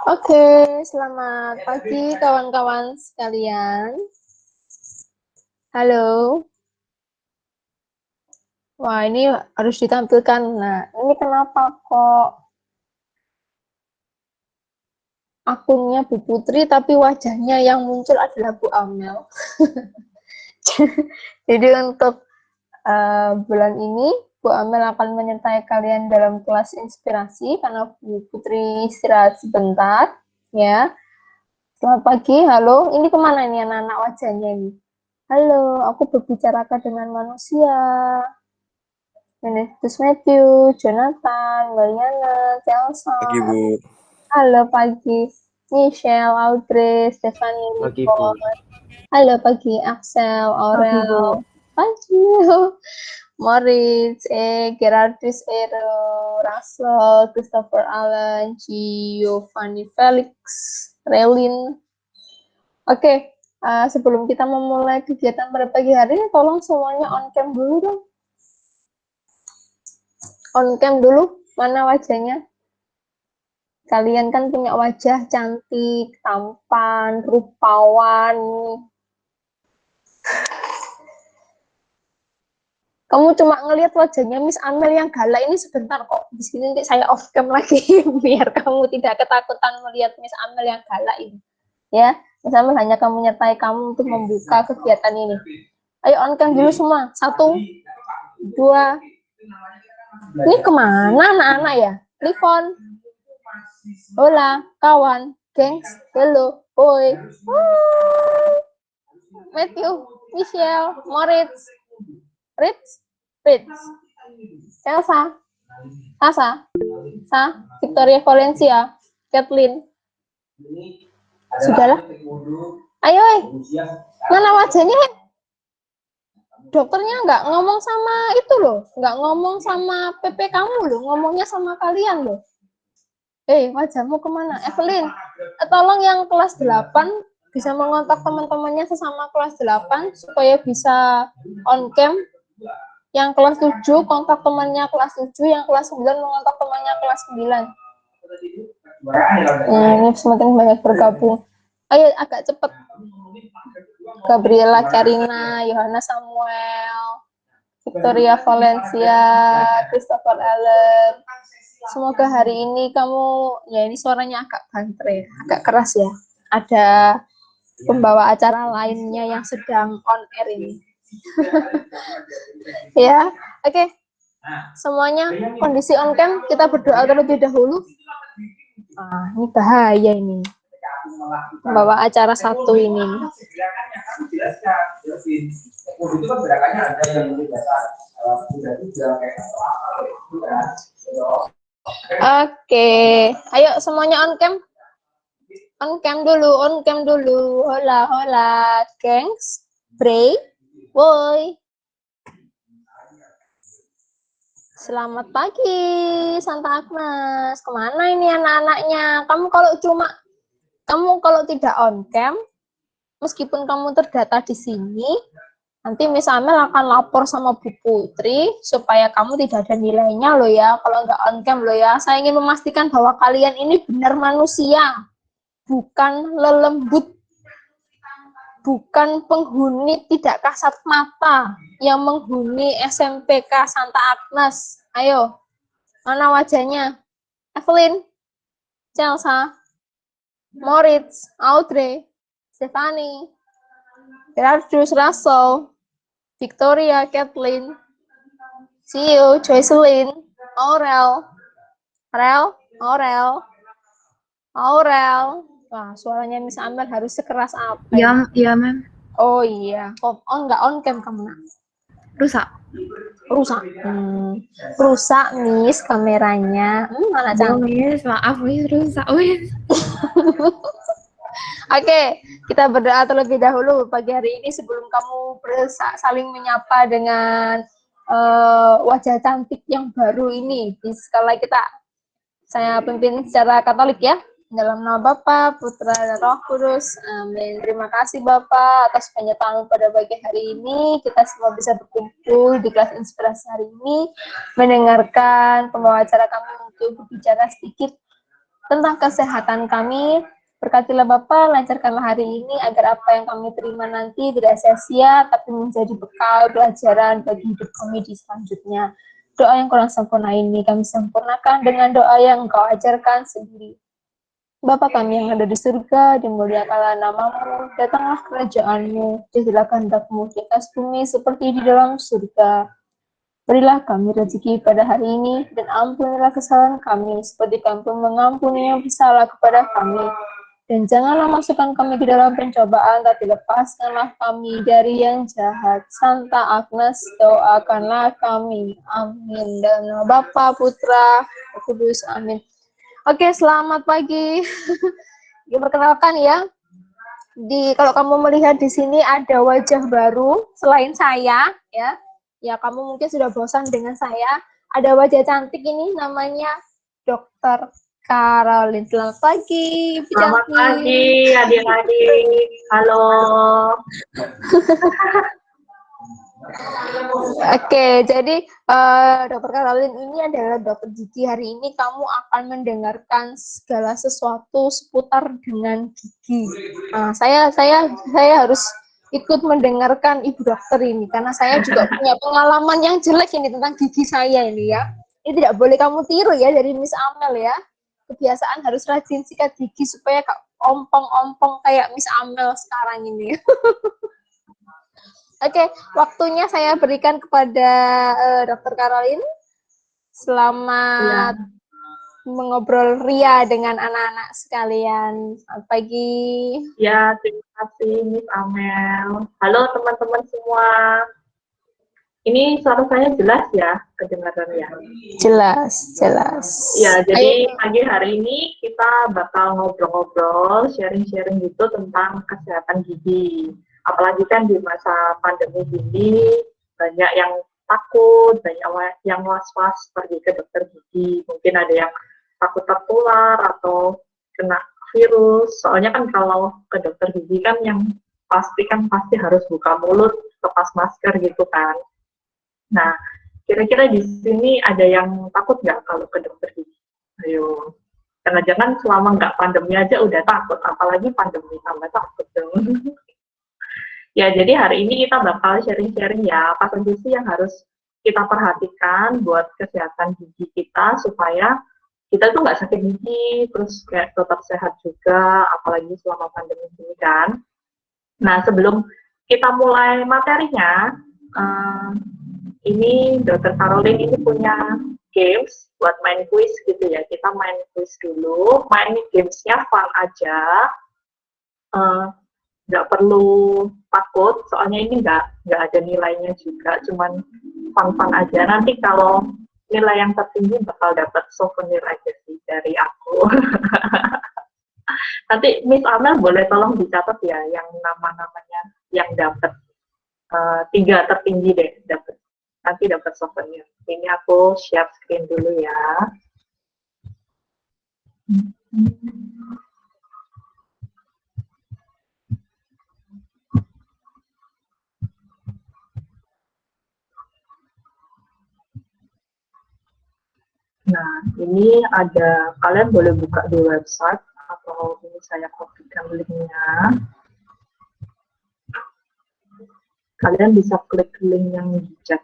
Oke, selamat pagi kawan-kawan sekalian. Halo. Wah, ini harus ditampilkan. Nah, ini kenapa kok akunnya Bu Putri tapi wajahnya yang muncul adalah Bu Amel. Jadi untuk bulan ini Bu Amel akan menyertai kalian dalam kelas inspirasi karena Bu Putri istirahat sebentar, ya. Selamat pagi, halo. Ini kemana ini anak-anak wajahnya ini? Halo, aku berbicarakan dengan manusia. Terus Matthew, Jonathan, Mariana, Chelsea. Pagi, Bu. Halo pagi, Michelle, Audrey, Stephanie, Pagi, Bu. Nicole. Halo pagi, Axel, Pagi, Bu. Aurel. Pagi, Moritz, Gerardus, Ero, Russell, Christopher Allen, Giovanni Felix, Relin. Oke, sebelum kita memulai kegiatan pada pagi hari ini, tolong semuanya on cam dulu dong. On cam dulu, mana wajahnya? Kalian kan punya wajah cantik, tampan, rupawan. Kamu cuma ngelihat wajahnya Miss Amel yang galak ini sebentar kok. Di sini nanti saya off cam lagi biar kamu tidak ketakutan melihat Miss Amel yang galak ini. Ya, Miss Amel hanya kamu menyertai kamu untuk membuka kegiatan ini. Ayo on cam dulu semua. 1, 2. Ini kemana anak-anak ya? Livon. Hola, kawan, gengs, hello, boy. Matthew, Michelle, Moritz, Ritz, Elsa, Asa, Victoria Valencia, Kathleen. Sudahlah. Ayo, mana wajahnya? Dokternya nggak ngomong sama itu loh, nggak ngomong sama PP kamu loh, ngomongnya sama kalian loh. Wajahmu kemana? Evelyn, tolong yang kelas 8 bisa mengontak teman-temannya sesama kelas 8 supaya bisa on cam. Yang kelas 7 kontak temannya kelas 7, yang kelas 9 mengontak temannya kelas 9. Ini semakin banyak bergabung. Ayo agak cepat. Gabriela, Karina, Yohana Samuel, Victoria Valencia, Christopher Allen. Semoga hari ini kamu, ya ini suaranya agak banter, agak keras ya. Ada pembawa acara lainnya yang sedang on air ini. Ya, oke. Semuanya kondisi on cam, kita berdoa terlebih dahulu. Ini bahaya ini. Pembawa acara satu ini. Oke, ayo semuanya on cam. On cam dulu. Hola, gengs, Bray, boy. Selamat pagi, Santa Agnes. Kemana ini anak-anaknya? Kamu kalau tidak on cam, meskipun kamu terdata di sini, nanti Miss Amel akan lapor sama Bu Putri supaya kamu tidak ada nilainya loh ya, kalau nggak on cam loh ya. Saya ingin memastikan bahwa kalian ini benar manusia, bukan lelembut, bukan penghuni tidak kasat mata yang menghuni SMPK Santa Agnes. Ayo, mana wajahnya? Evelyn, Chelsea, Moritz, Audrey, Stephanie, Gerardus, Russell, Victoria, Kathleen, Ciu, Jocelyn, Aurel. Wah, suaranya Miss Amel harus sekeras apa? Ya, Mem. Oh iya, nggak on cam kamu? Rusak. Rusak, Miss, kameranya. Mana cantik. Miss, maaf, Miss, rusak, Miss. Oke, kita berdoa terlebih dahulu pagi hari ini sebelum kamu saling menyapa dengan wajah cantik yang baru ini. Sekali kita, saya pimpin secara Katolik ya. Dalam nama Bapa, Putra, dan Roh Kudus. Amin. Terima kasih Bapak atas penyertaan pada pagi hari ini. Kita semua bisa berkumpul di kelas inspirasi hari ini, mendengarkan pembawa acara kami untuk berbicara sedikit tentang kesehatan kami. Berkatilah Bapa, lancarkanlah hari ini agar apa yang kami terima nanti tidak sia-sia, tapi menjadi bekal pelajaran bagi hidup kami di selanjutnya. Doa yang kurang sempurna ini kami sempurnakan dengan doa yang Engkau ajarkan sendiri. Bapa kami yang ada di surga, dimuliakanlah namamu, datanglah kerajaanmu, jadilah kehendak-mu di atas bumi seperti di dalam surga. Berilah kami rezeki pada hari ini, dan ampunilah kesalahan kami, seperti kami pun mengampuni yang bersalah kepada kami. Dan janganlah masukkan kami ke dalam pencobaan, tapi lepaskanlah kami dari yang jahat. Santa Agnes, doakanlah kami. Amin. Dan nama Bapa, Putra, Roh Kudus. Amin. Oke, selamat pagi. Perkenalkan ya, kalau kamu melihat di sini ada wajah baru selain saya, ya. Ya, kamu mungkin sudah bosan dengan saya. Ada wajah cantik ini namanya Dokter Caroline. Selamat pagi, Ibu Selamat cantik. pagi, adik-adik. Halo. Oke, jadi Dokter Caroline ini adalah dokter gigi. Hari ini kamu akan mendengarkan segala sesuatu seputar dengan gigi. Saya harus ikut mendengarkan ibu dokter ini karena saya juga punya pengalaman yang jelek ini tentang gigi saya ini ya. Ini tidak boleh kamu tiru ya dari Miss Amel ya. Kebiasaan harus rajin sikat gigi supaya gak ompong-ompong kayak Miss Amel sekarang ini. Oke, waktunya saya berikan kepada Dokter Caroline. Selamat mengobrol ria dengan anak-anak sekalian. Selamat pagi. Ya, terima kasih Miss Amel. Halo teman-teman semua. Ini suara saya jelas ya, kedengaran ya? Jelas, jelas. Ya, jadi Ayo. pagi hari ini kita bakal ngobrol-ngobrol, sharing-sharing gitu tentang kesehatan gigi. Apalagi kan di masa pandemi ini, banyak yang takut, banyak yang was-was pergi ke dokter gigi. Mungkin ada yang takut tertular atau kena virus. Soalnya kan kalau ke dokter gigi kan yang pasti harus buka mulut, lepas masker gitu kan. Nah, kira-kira di sini ada yang takut nggak kalau ke dokter gigi? Ayo, jangan-jangan selama nggak pandemi aja udah takut, apalagi pandemi tambah takut dong. Ya, jadi hari ini kita bakal sharing-sharing ya, apa saja sih yang harus kita perhatikan buat kesehatan gigi kita supaya kita tuh nggak sakit gigi, terus kayak tetap sehat juga, apalagi selama pandemi ini kan. Nah, sebelum kita mulai materinya, ini Dokter Caroline ini punya games buat main quiz gitu ya. Kita main quiz dulu, main gamesnya fun aja, nggak perlu takut, soalnya ini nggak ada nilainya juga, cuman fun-fun aja. Nanti kalau nilai yang tertinggi bakal dapat souvenir aja sih dari aku. Nanti Miss Amel boleh tolong dicatat ya yang nama-namanya yang dapat 3 tertinggi deh dapat. Nanti dapat souvenir. Ini aku share screen dulu ya. Nah, ini ada, kalian boleh buka di website, atau ini saya kopikan linknya. Kalian bisa klik link yang di chat.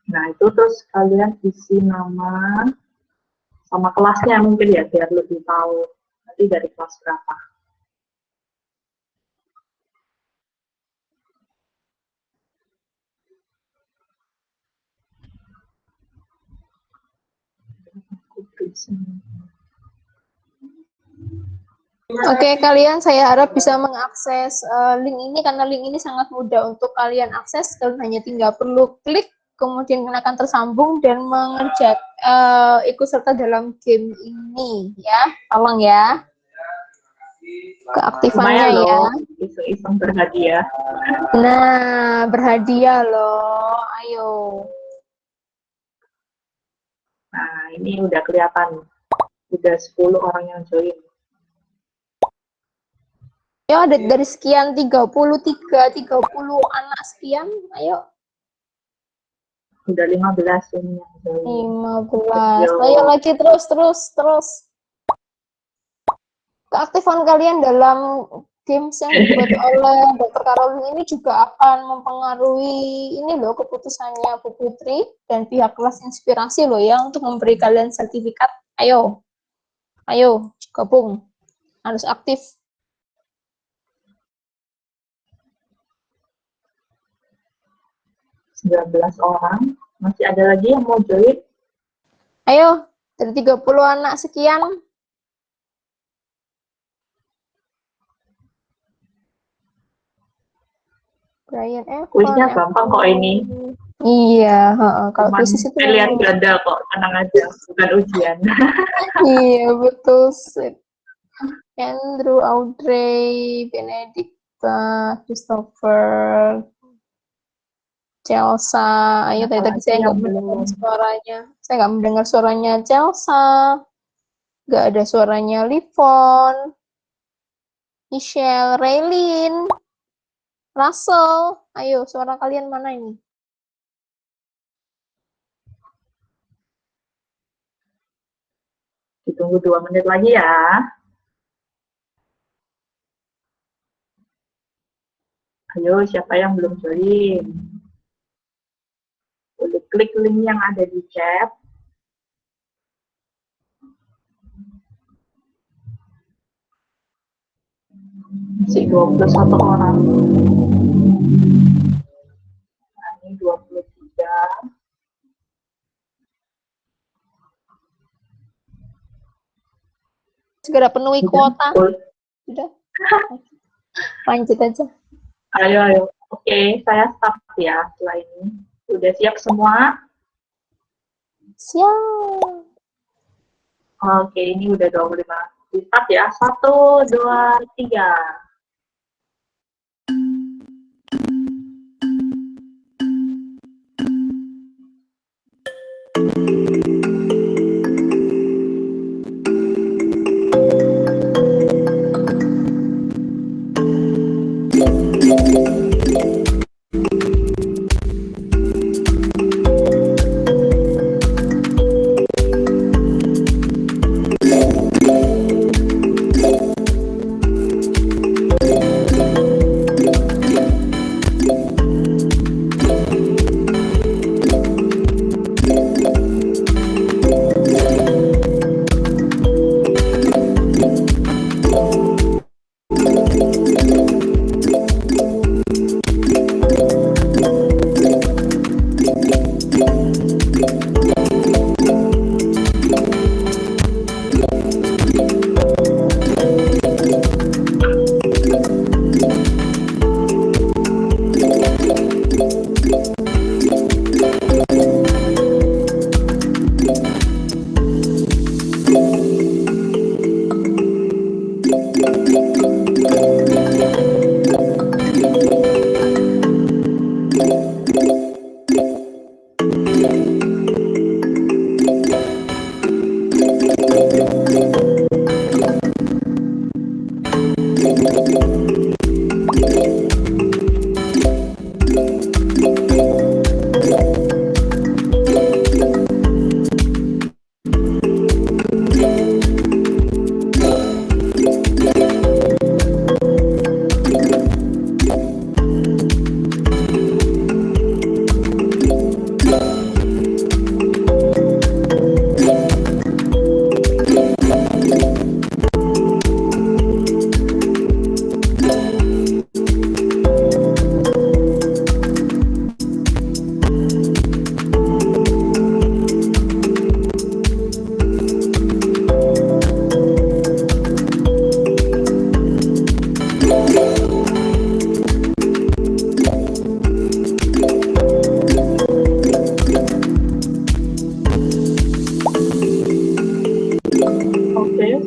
Nah, itu terus kalian isi nama sama kelasnya mungkin ya, biar lebih tahu nanti dari kelas berapa. Oke, kalian saya harap bisa mengakses link ini karena link ini sangat mudah untuk kalian akses. Kalian hanya tinggal perlu klik, kemudian akan tersambung dan ikut serta dalam game ini ya. Tolong ya. Keaktifannya Lumayan ya. loh, iseng-iseng berhadiah. Nah, berhadiah loh. Ayo. Nah, ini udah kelihatan. Udah 10 orang yang join. Ayo ada dari sekian 30 anak sekian, ayo Udah 15 ini yang join. 15. Yo. Ayo lagi terus. Keaktifan kalian dalam games yang dibuat oleh Dr. Caroline ini juga akan mempengaruhi ini loh keputusannya Bu Putri dan pihak kelas inspirasi loh ya untuk memberi kalian sertifikat. Ayo gabung, harus aktif. 19 orang. Masih ada lagi yang mau join? Ayo, dari 30 anak sekian. Brian Evan. Kuisnya gampang kok ini. Iya, kalau Cuman kuis itu pilihan ganda kok, tenang aja, bukan ujian. iya, betul. Andrew, Audrey, Benedicta, Christopher, Chelsea. Ayo, tadi saya nggak mendengar suaranya. Saya nggak mendengar suaranya Chelsea. Nggak ada suaranya Livon, Michelle, Raylin, Russell. Ayo, suara kalian mana ini? Ditunggu 2 menit lagi ya. Ayo, siapa yang belum join? Boleh klik link yang ada di chat. Masih 21 orang. Nah, ini 23. Segera penuhi kuota. Sudah. Lanjut aja. Ayo. Oke, saya start ya setelah ini. Udah siap semua? Siap. Oke, ini udah 25. Di start ya. 1, 2, 3.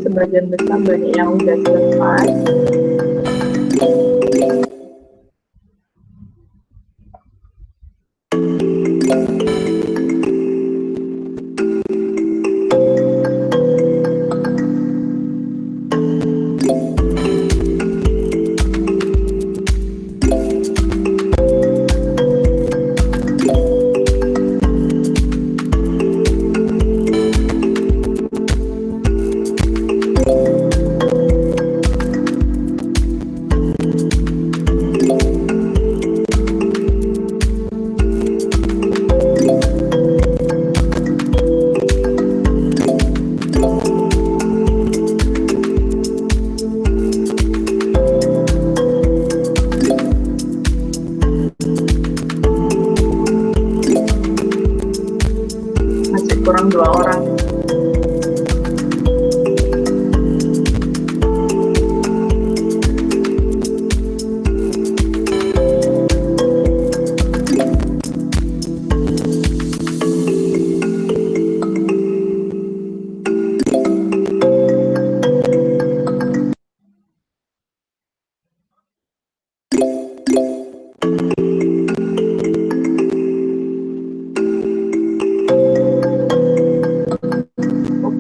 Sebagian besar banyak yang udah selesai. kurang 2 orang.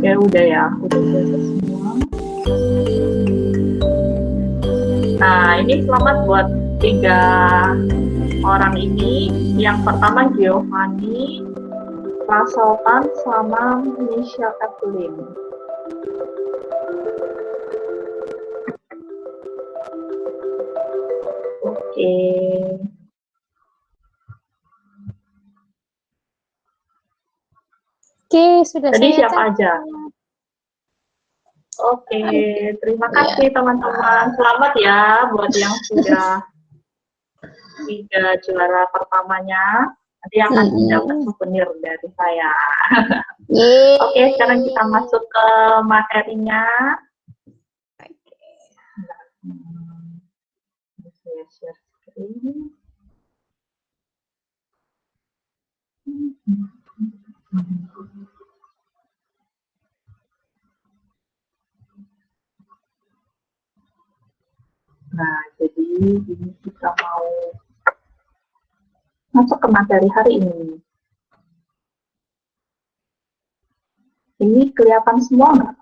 Oke, udah ya, udah selesai semua. Nah, ini selamat buat 3 orang ini. Yang pertama Giovanni, Rasultan, sama Michelle Evelyn. Oke. Oke, sudah Tadi saya siapa catat. aja? Oke, terima kasih teman-teman. Selamat ya buat yang sudah 3 juara pertamanya. Nanti akan dapat souvenir dari saya. Yeay. Oke, sekarang kita masuk ke materinya. Saya share screen. Nah, jadi ini kita mau masuk ke materi hari ini. Ini kelihatan semua nggak?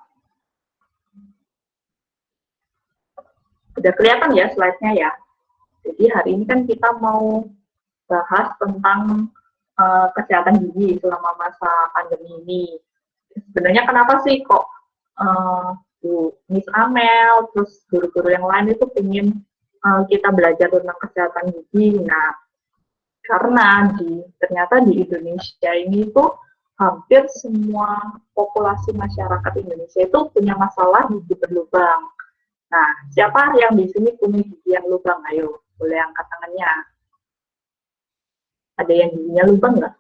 Udah kelihatan ya slide-nya ya? Jadi hari ini kan kita mau bahas tentang kesehatan gigi selama masa pandemi ini. Sebenarnya kenapa sih kok Bu Miss Amel, terus guru-guru yang lain itu ingin kita belajar tentang kesehatan gigi? Nah, karena ternyata di Indonesia ini tuh hampir semua populasi masyarakat Indonesia itu punya masalah gigi berlubang. Nah, siapa yang di sini punya gigi yang lubang? Ayo, boleh angkat tangannya. Ada yang giginya lubang nggak?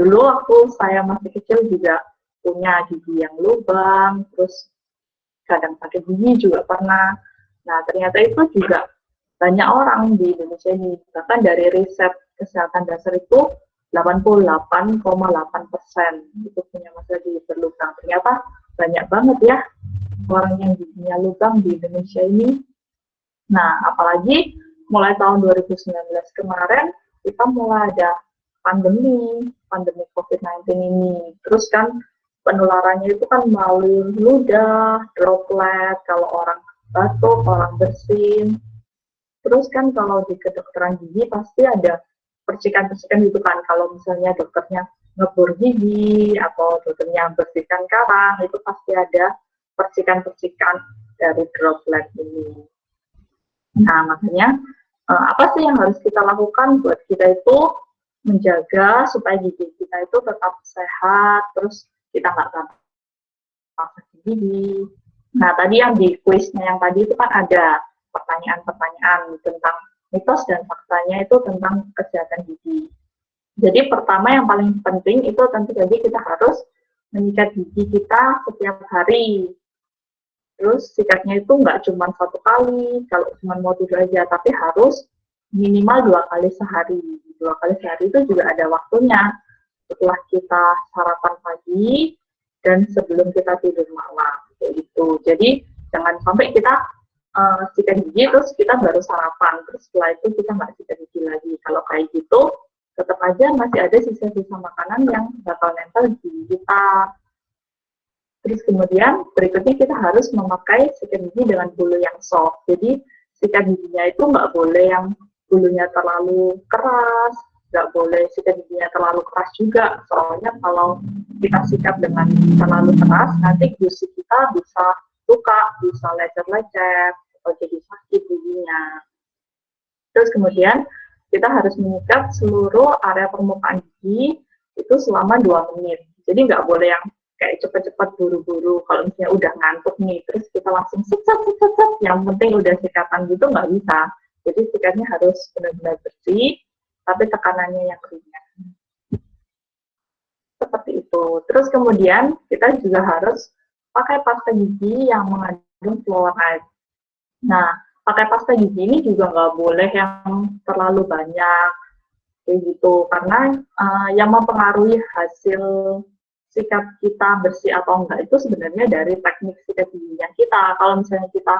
Dulu waktu saya masih kecil juga punya gigi yang lubang, terus kadang sakit gigi juga pernah. Nah, ternyata itu juga banyak orang di Indonesia ini. Bahkan dari riset kesehatan dasar itu 88,8% itu punya masalah gigi berlubang. Ternyata banyak banget ya orang yang giginya lubang di Indonesia ini. Nah, apalagi mulai tahun 2019 kemarin, kita mulai ada pandemi COVID-19 ini. Terus kan penularannya itu kan melalui ludah, droplet, kalau orang batuk, orang bersin. Terus kan kalau di kedokteran gigi pasti ada percikan-percikan gitu kan. Kalau misalnya dokternya ngebor gigi atau dokternya bersihkan karang, itu pasti ada percikan-percikan dari droplet ini. Nah, makanya apa sih yang harus kita lakukan buat kita itu menjaga supaya gigi kita itu tetap sehat, terus kita nggak gampang sakit gigi. Nah, tadi yang di kuisnya yang tadi itu kan ada pertanyaan-pertanyaan tentang mitos dan faktanya itu tentang kesehatan gigi. Jadi pertama yang paling penting itu tentu saja kita harus menyikat gigi kita setiap hari. Terus sikatnya itu nggak cuma 1 kali, kalau cuma mau tidur aja, tapi harus minimal 2 kali sehari. 2 kali sehari itu juga ada waktunya. Setelah kita sarapan pagi dan sebelum kita tidur malam. Gitu. Jadi jangan sampai kita sikat gigi terus kita baru sarapan, terus setelah itu kita nggak sikat gigi lagi. Kalau kayak gitu, tetap aja masih ada sisa-sisa makanan yang bakal nempel di gigi kita. Terus kemudian berikutnya kita harus memakai sikat gigi dengan bulu yang soft. Jadi sikat giginya itu nggak boleh yang bulunya terlalu keras, nggak boleh sikat giginya terlalu keras juga. Soalnya kalau kita sikat dengan terlalu keras, nanti gusi kita bisa luka, bisa lecet-lecet, atau jadi sakit giginya. Terus kemudian kita harus menyikat seluruh area permukaan gigi itu selama 2 menit. Jadi nggak boleh yang kayak cepet-cepet buru-buru, kalau misalnya udah ngantuk nih, terus kita langsung set, yang penting udah sikatan gitu nggak bisa. Jadi sikatnya harus benar-benar bersih, tapi tekanannya yang ringan. seperti itu. Terus kemudian kita juga harus pakai pasta gigi yang mengandung fluoride. Nah, pakai pasta gigi ini juga nggak boleh yang terlalu banyak kayak gitu, karena yang mempengaruhi hasil sikat kita bersih atau enggak itu sebenarnya dari teknik sikat giginya kita. Kalau misalnya kita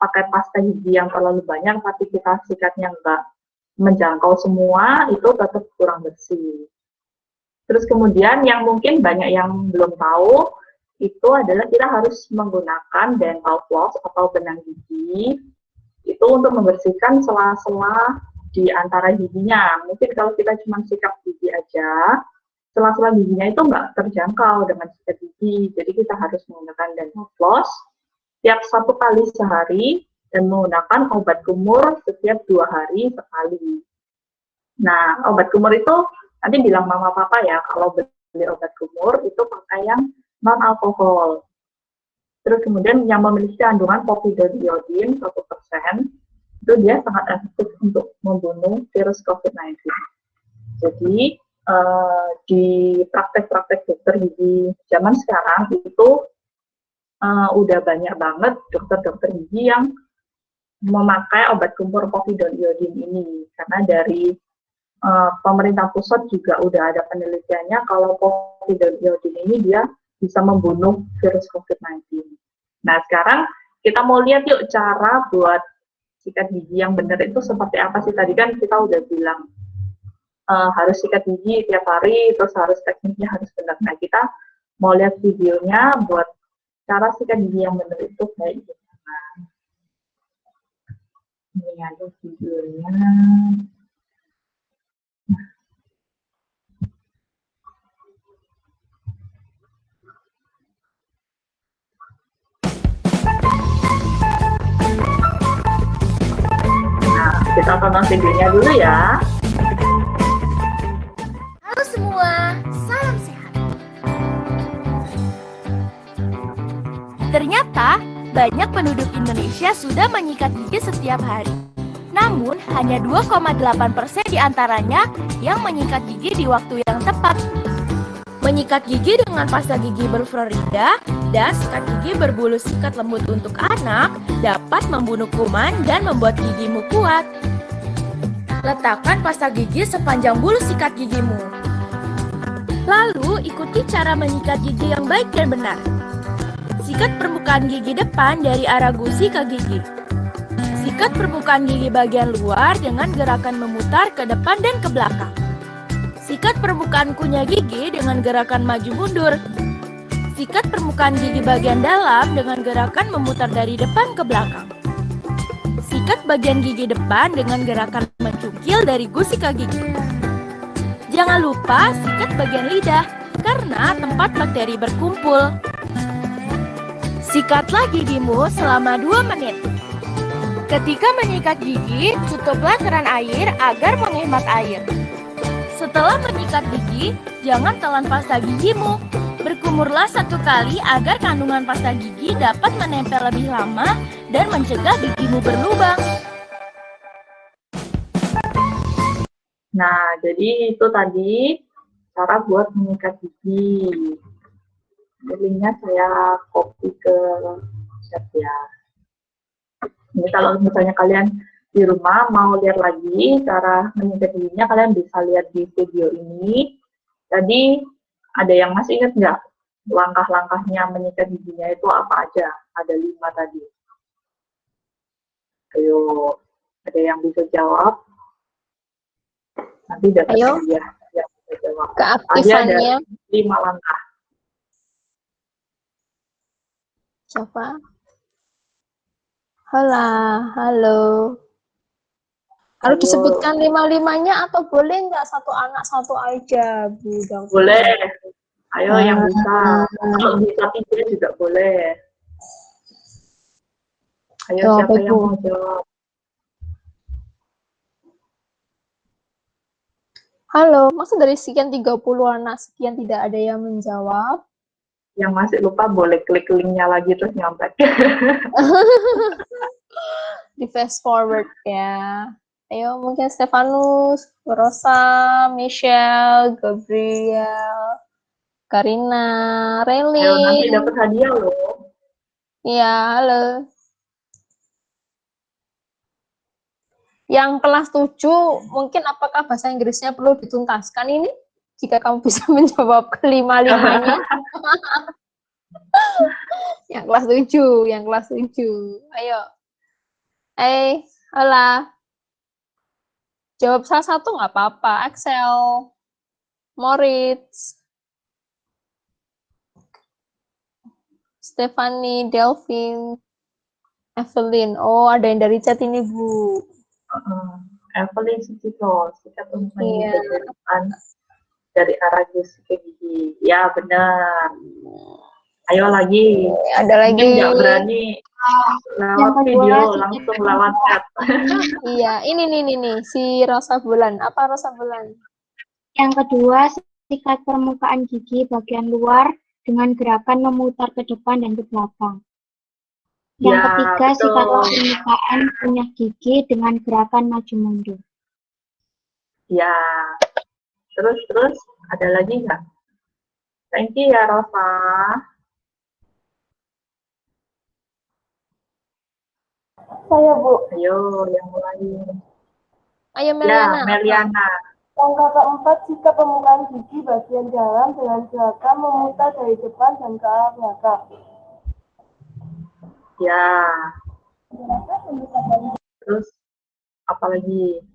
pakai pasta gigi yang terlalu banyak tapi kita sikatnya enggak menjangkau semua, itu tetap kurang bersih. Terus kemudian yang mungkin banyak yang belum tahu itu adalah kita harus menggunakan dental floss atau benang gigi itu untuk membersihkan sela-sela di antara giginya. Mungkin kalau kita cuma sikat gigi aja, sela-sela giginya itu nggak terjangkau dengan sikat gigi. Jadi kita harus menggunakan dental floss tiap 1 kali sehari dan menggunakan obat kumur setiap 2 hari sekali. Nah, obat kumur itu nanti bilang mama papa ya, kalau beli obat kumur itu pakai yang non-alkohol. Terus kemudian yang memiliki kandungan povidone-iodine 1%, itu dia sangat efektif untuk membunuh virus COVID-19. Jadi di praktek-praktek dokter gigi zaman sekarang itu udah banyak banget dokter-dokter gigi yang memakai obat kumur povidone-iodine ini, karena dari pemerintah pusat juga udah ada penelitiannya kalau povidone-iodine ini dia bisa membunuh virus COVID-19. Nah, sekarang kita mau lihat yuk cara buat sikat gigi yang benar itu seperti apa sih. Tadi kan kita udah bilang harus sikat gigi tiap hari, terus harus tekniknya harus benar. Nah, kita mau lihat videonya buat cara sikat gigi yang benar itu kayak gimana. Ini ada videonya. Kita tonton videonya dulu ya. Halo semua, salam sehat. Ternyata banyak penduduk Indonesia sudah menyikat gigi setiap hari. Namun hanya 2,8% diantaranya yang menyikat gigi di waktu yang tepat. Menyikat gigi dengan pasta gigi berfluorida dan sikat gigi berbulu sikat lembut untuk anak dapat membunuh kuman dan membuat gigimu kuat. Letakkan pasta gigi sepanjang bulu sikat gigimu. Lalu ikuti cara menyikat gigi yang baik dan benar. Sikat permukaan gigi depan dari arah gusi ke gigi. Sikat permukaan gigi bagian luar dengan gerakan memutar ke depan dan ke belakang. Sikat permukaan kunyah gigi dengan gerakan maju mundur. Sikat permukaan gigi bagian dalam dengan gerakan memutar dari depan ke belakang. Sikat bagian gigi depan dengan gerakan mencungkil dari gusi ke gigi. Jangan lupa sikat bagian lidah karena tempat bakteri berkumpul. Sikatlah gigimu selama 2 menit. Ketika menyikat gigi, tutuplah keran air agar menghemat air. Setelah menyikat gigi, jangan telan pasta gigimu. Berkumurlah 1 kali agar kandungan pasta gigi dapat menempel lebih lama dan mencegah gigimu berlubang. Nah, jadi itu tadi cara buat menyikat gigi. Linknya saya copy ke chat ya. Ini kalau misalnya kalian di rumah mau lihat lagi cara menyikat giginya, kalian bisa lihat di video ini. Tadi ada yang masih ingat nggak langkah-langkahnya menyikat giginya itu apa aja? Ada 5 tadi. Ayo, ada yang bisa jawab? Nanti dapat Ayo. ya bisa jawab. Keaktifannya. Ada 5 langkah. Siapa? Halo. Harus Halo. disebutkan 5-5-nya atau boleh nggak satu anak satu aja, Bu? Boleh. Ayo yang bisa. Kalau bisa 3 juga boleh. Ayo Jawab, siapa yang Ibu. mau jawab? Halo, masa dari sekian 30 anak sekian tidak ada yang menjawab? Yang masih lupa boleh klik linknya lagi terus nyampe. Di fast forward ya. Ayo mungkin Stefanus, Rosa, Michelle, Gabriel, Karina, Ayo nanti Relin. dapat hadiah loh. Iya, halo. Yang kelas 7, mungkin apakah bahasa Inggrisnya perlu dituntaskan ini? Jika kamu bisa menjawab kelima-limanya. Yang kelas 7, yang kelas 7. Ayo. Hola. Jawab salah satu nggak apa-apa. Axel, Moritz, Stephanie, Delvin, Evelyn. Oh, ada yang dari chat ini, Bu. Evelyn Sucipto, sikat permukaan gigi Iya. bagian depan dari arah gusi ke gigi. Ya, benar. Ayo lagi. Ada lagi. Mungkin nggak berani lewat video, langsung lewat chat. Iya, ini nih, si Rosa Bulan. Apa Rosa Bulan? Yang kedua, sikat permukaan gigi bagian luar dengan gerakan memutar ke depan dan ke belakang. Yang Ya, ketiga, betul. sikatlah permukaan punya gigi dengan gerakan maju mundur. Ya, terus ada lagi nggak? Thank you ya Rosa. Saya, Bu. Ayo yang mulai. Ayo Ya, Meliana. Meliana. Langkah keempat, sikat permukaan gigi bagian dalam dengan gerakan memutar dari depan dan ke arah belakang. Ya. Terus apa lagi?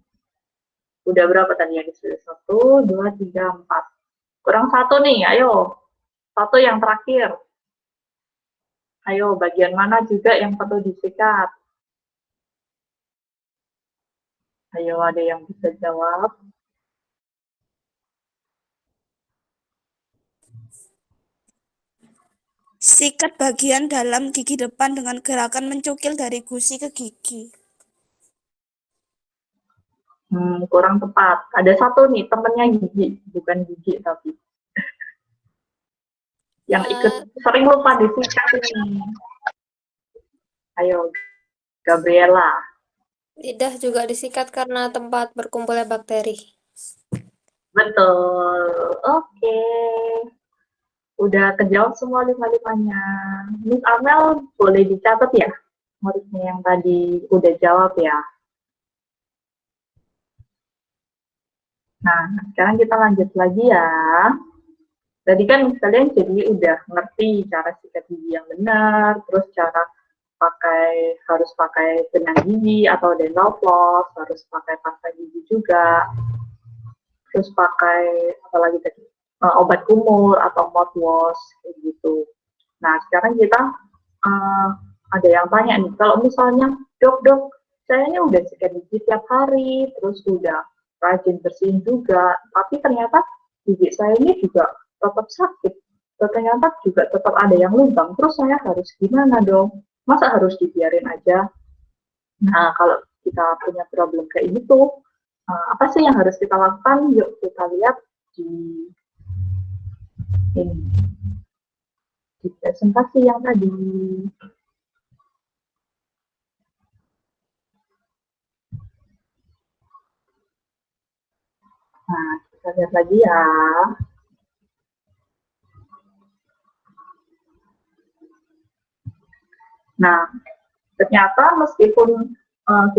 Udah berapa tadi yang disuruh? 1, 2, 3, 4. Kurang 1 nih, ayo. 1 yang terakhir. Ayo, bagian mana juga yang perlu disikat? Ayo, ada yang bisa jawab? Sikat bagian dalam gigi depan dengan gerakan mencukil dari gusi ke gigi. Kurang tepat. Ada 1 nih, temennya gigi. Bukan gigi, tapi. Yang ikut sering lupa disikat ini. Ayo, Gabriela. Lidah juga disikat karena tempat berkumpulnya bakteri. Betul. Oke. Udah kejawab semua 5-5-nya. Miss Amel boleh dicatat ya? Muridnya yang tadi udah jawab ya. Nah, sekarang kita lanjut lagi ya. Tadi kan kalian jadi udah ngerti cara sikat gigi yang benar, terus cara harus pakai benang gigi atau dental floss, harus pakai pasta gigi juga, terus pakai apa lagi tadi, obat kumur atau mouthwash kayak gitu. Nah sekarang kita ada yang tanya nih, kalau misalnya dok saya ini udah sikat gigi tiap hari, terus udah rajin bersihin juga, tapi ternyata gigi saya ini juga tetap sakit, ternyata juga tetap ada yang lubang, terus saya harus gimana dong? Masa harus dibiarin aja? Nah, kalau kita punya problem kayak gitu, apa sih yang harus kita lakukan? Yuk kita lihat di presentasi yang tadi. Nah, kita lihat lagi ya. Nah, ternyata meskipun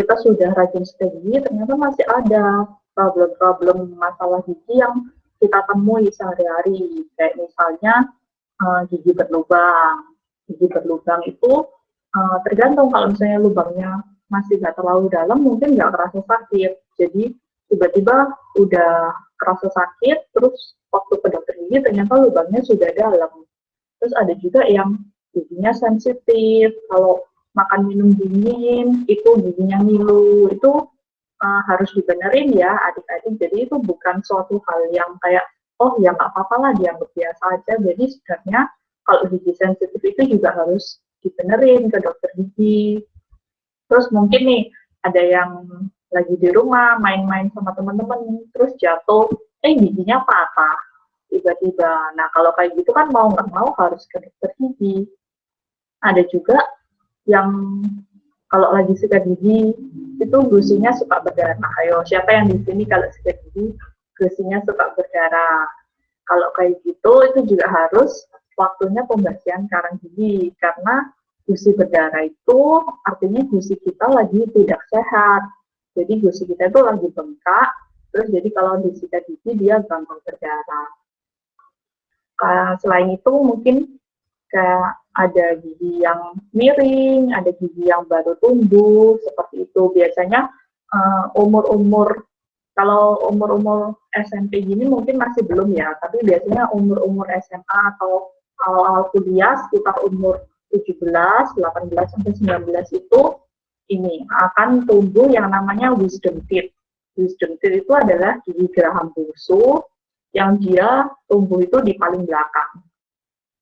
kita sudah rajin sikat gigi, ternyata masih ada problem-problem masalah gigi yang kita temui sehari-hari. Kayak misalnya gigi berlubang. Gigi berlubang itu tergantung, kalau misalnya lubangnya masih nggak terlalu dalam, mungkin nggak kerasa sakit. Jadi tiba-tiba udah kerasa sakit, terus waktu ke dokter gigi ternyata lubangnya sudah dalam. Terus ada juga yang giginya sensitif, kalau makan minum dingin, itu giginya ngilu, itu harus dibenerin ya adik-adik. Jadi itu bukan suatu hal yang kayak, oh ya nggak apa-apa lah, dianggap biasa aja. Jadi sebenarnya kalau gigi sensitif itu juga harus dibenerin ke dokter gigi. Terus mungkin nih, ada yang lagi di rumah, main-main sama teman-teman, terus jatuh, giginya patah tiba-tiba. Nah, kalau kayak gitu kan mau nggak mau harus ke dokter gigi. Ada juga yang kalau lagi sikat gigi, itu gusinya suka berdarah. Ayo, siapa yang di sini kalau sikat gigi, gusinya suka berdarah? Kalau kayak gitu, itu juga harus waktunya pembersihan karang gigi, karena gusi berdarah itu artinya gusi kita lagi tidak sehat. Jadi gusi kita itu lagi bengkak, terus jadi kalau disikat gigi dia gampang berdarah. Selain itu mungkin kayak ada gigi yang miring, ada gigi yang baru tumbuh, seperti itu. Biasanya umur-umur, kalau umur-umur SMP gini mungkin masih belum ya, tapi biasanya umur-umur SMA atau awal-awal kuliah sekitar umur 17, 18, sampai 19 itu ini akan tumbuh yang namanya wisdom teeth. Wisdom teeth itu adalah gigi geraham bungsu yang dia tumbuh itu di paling belakang.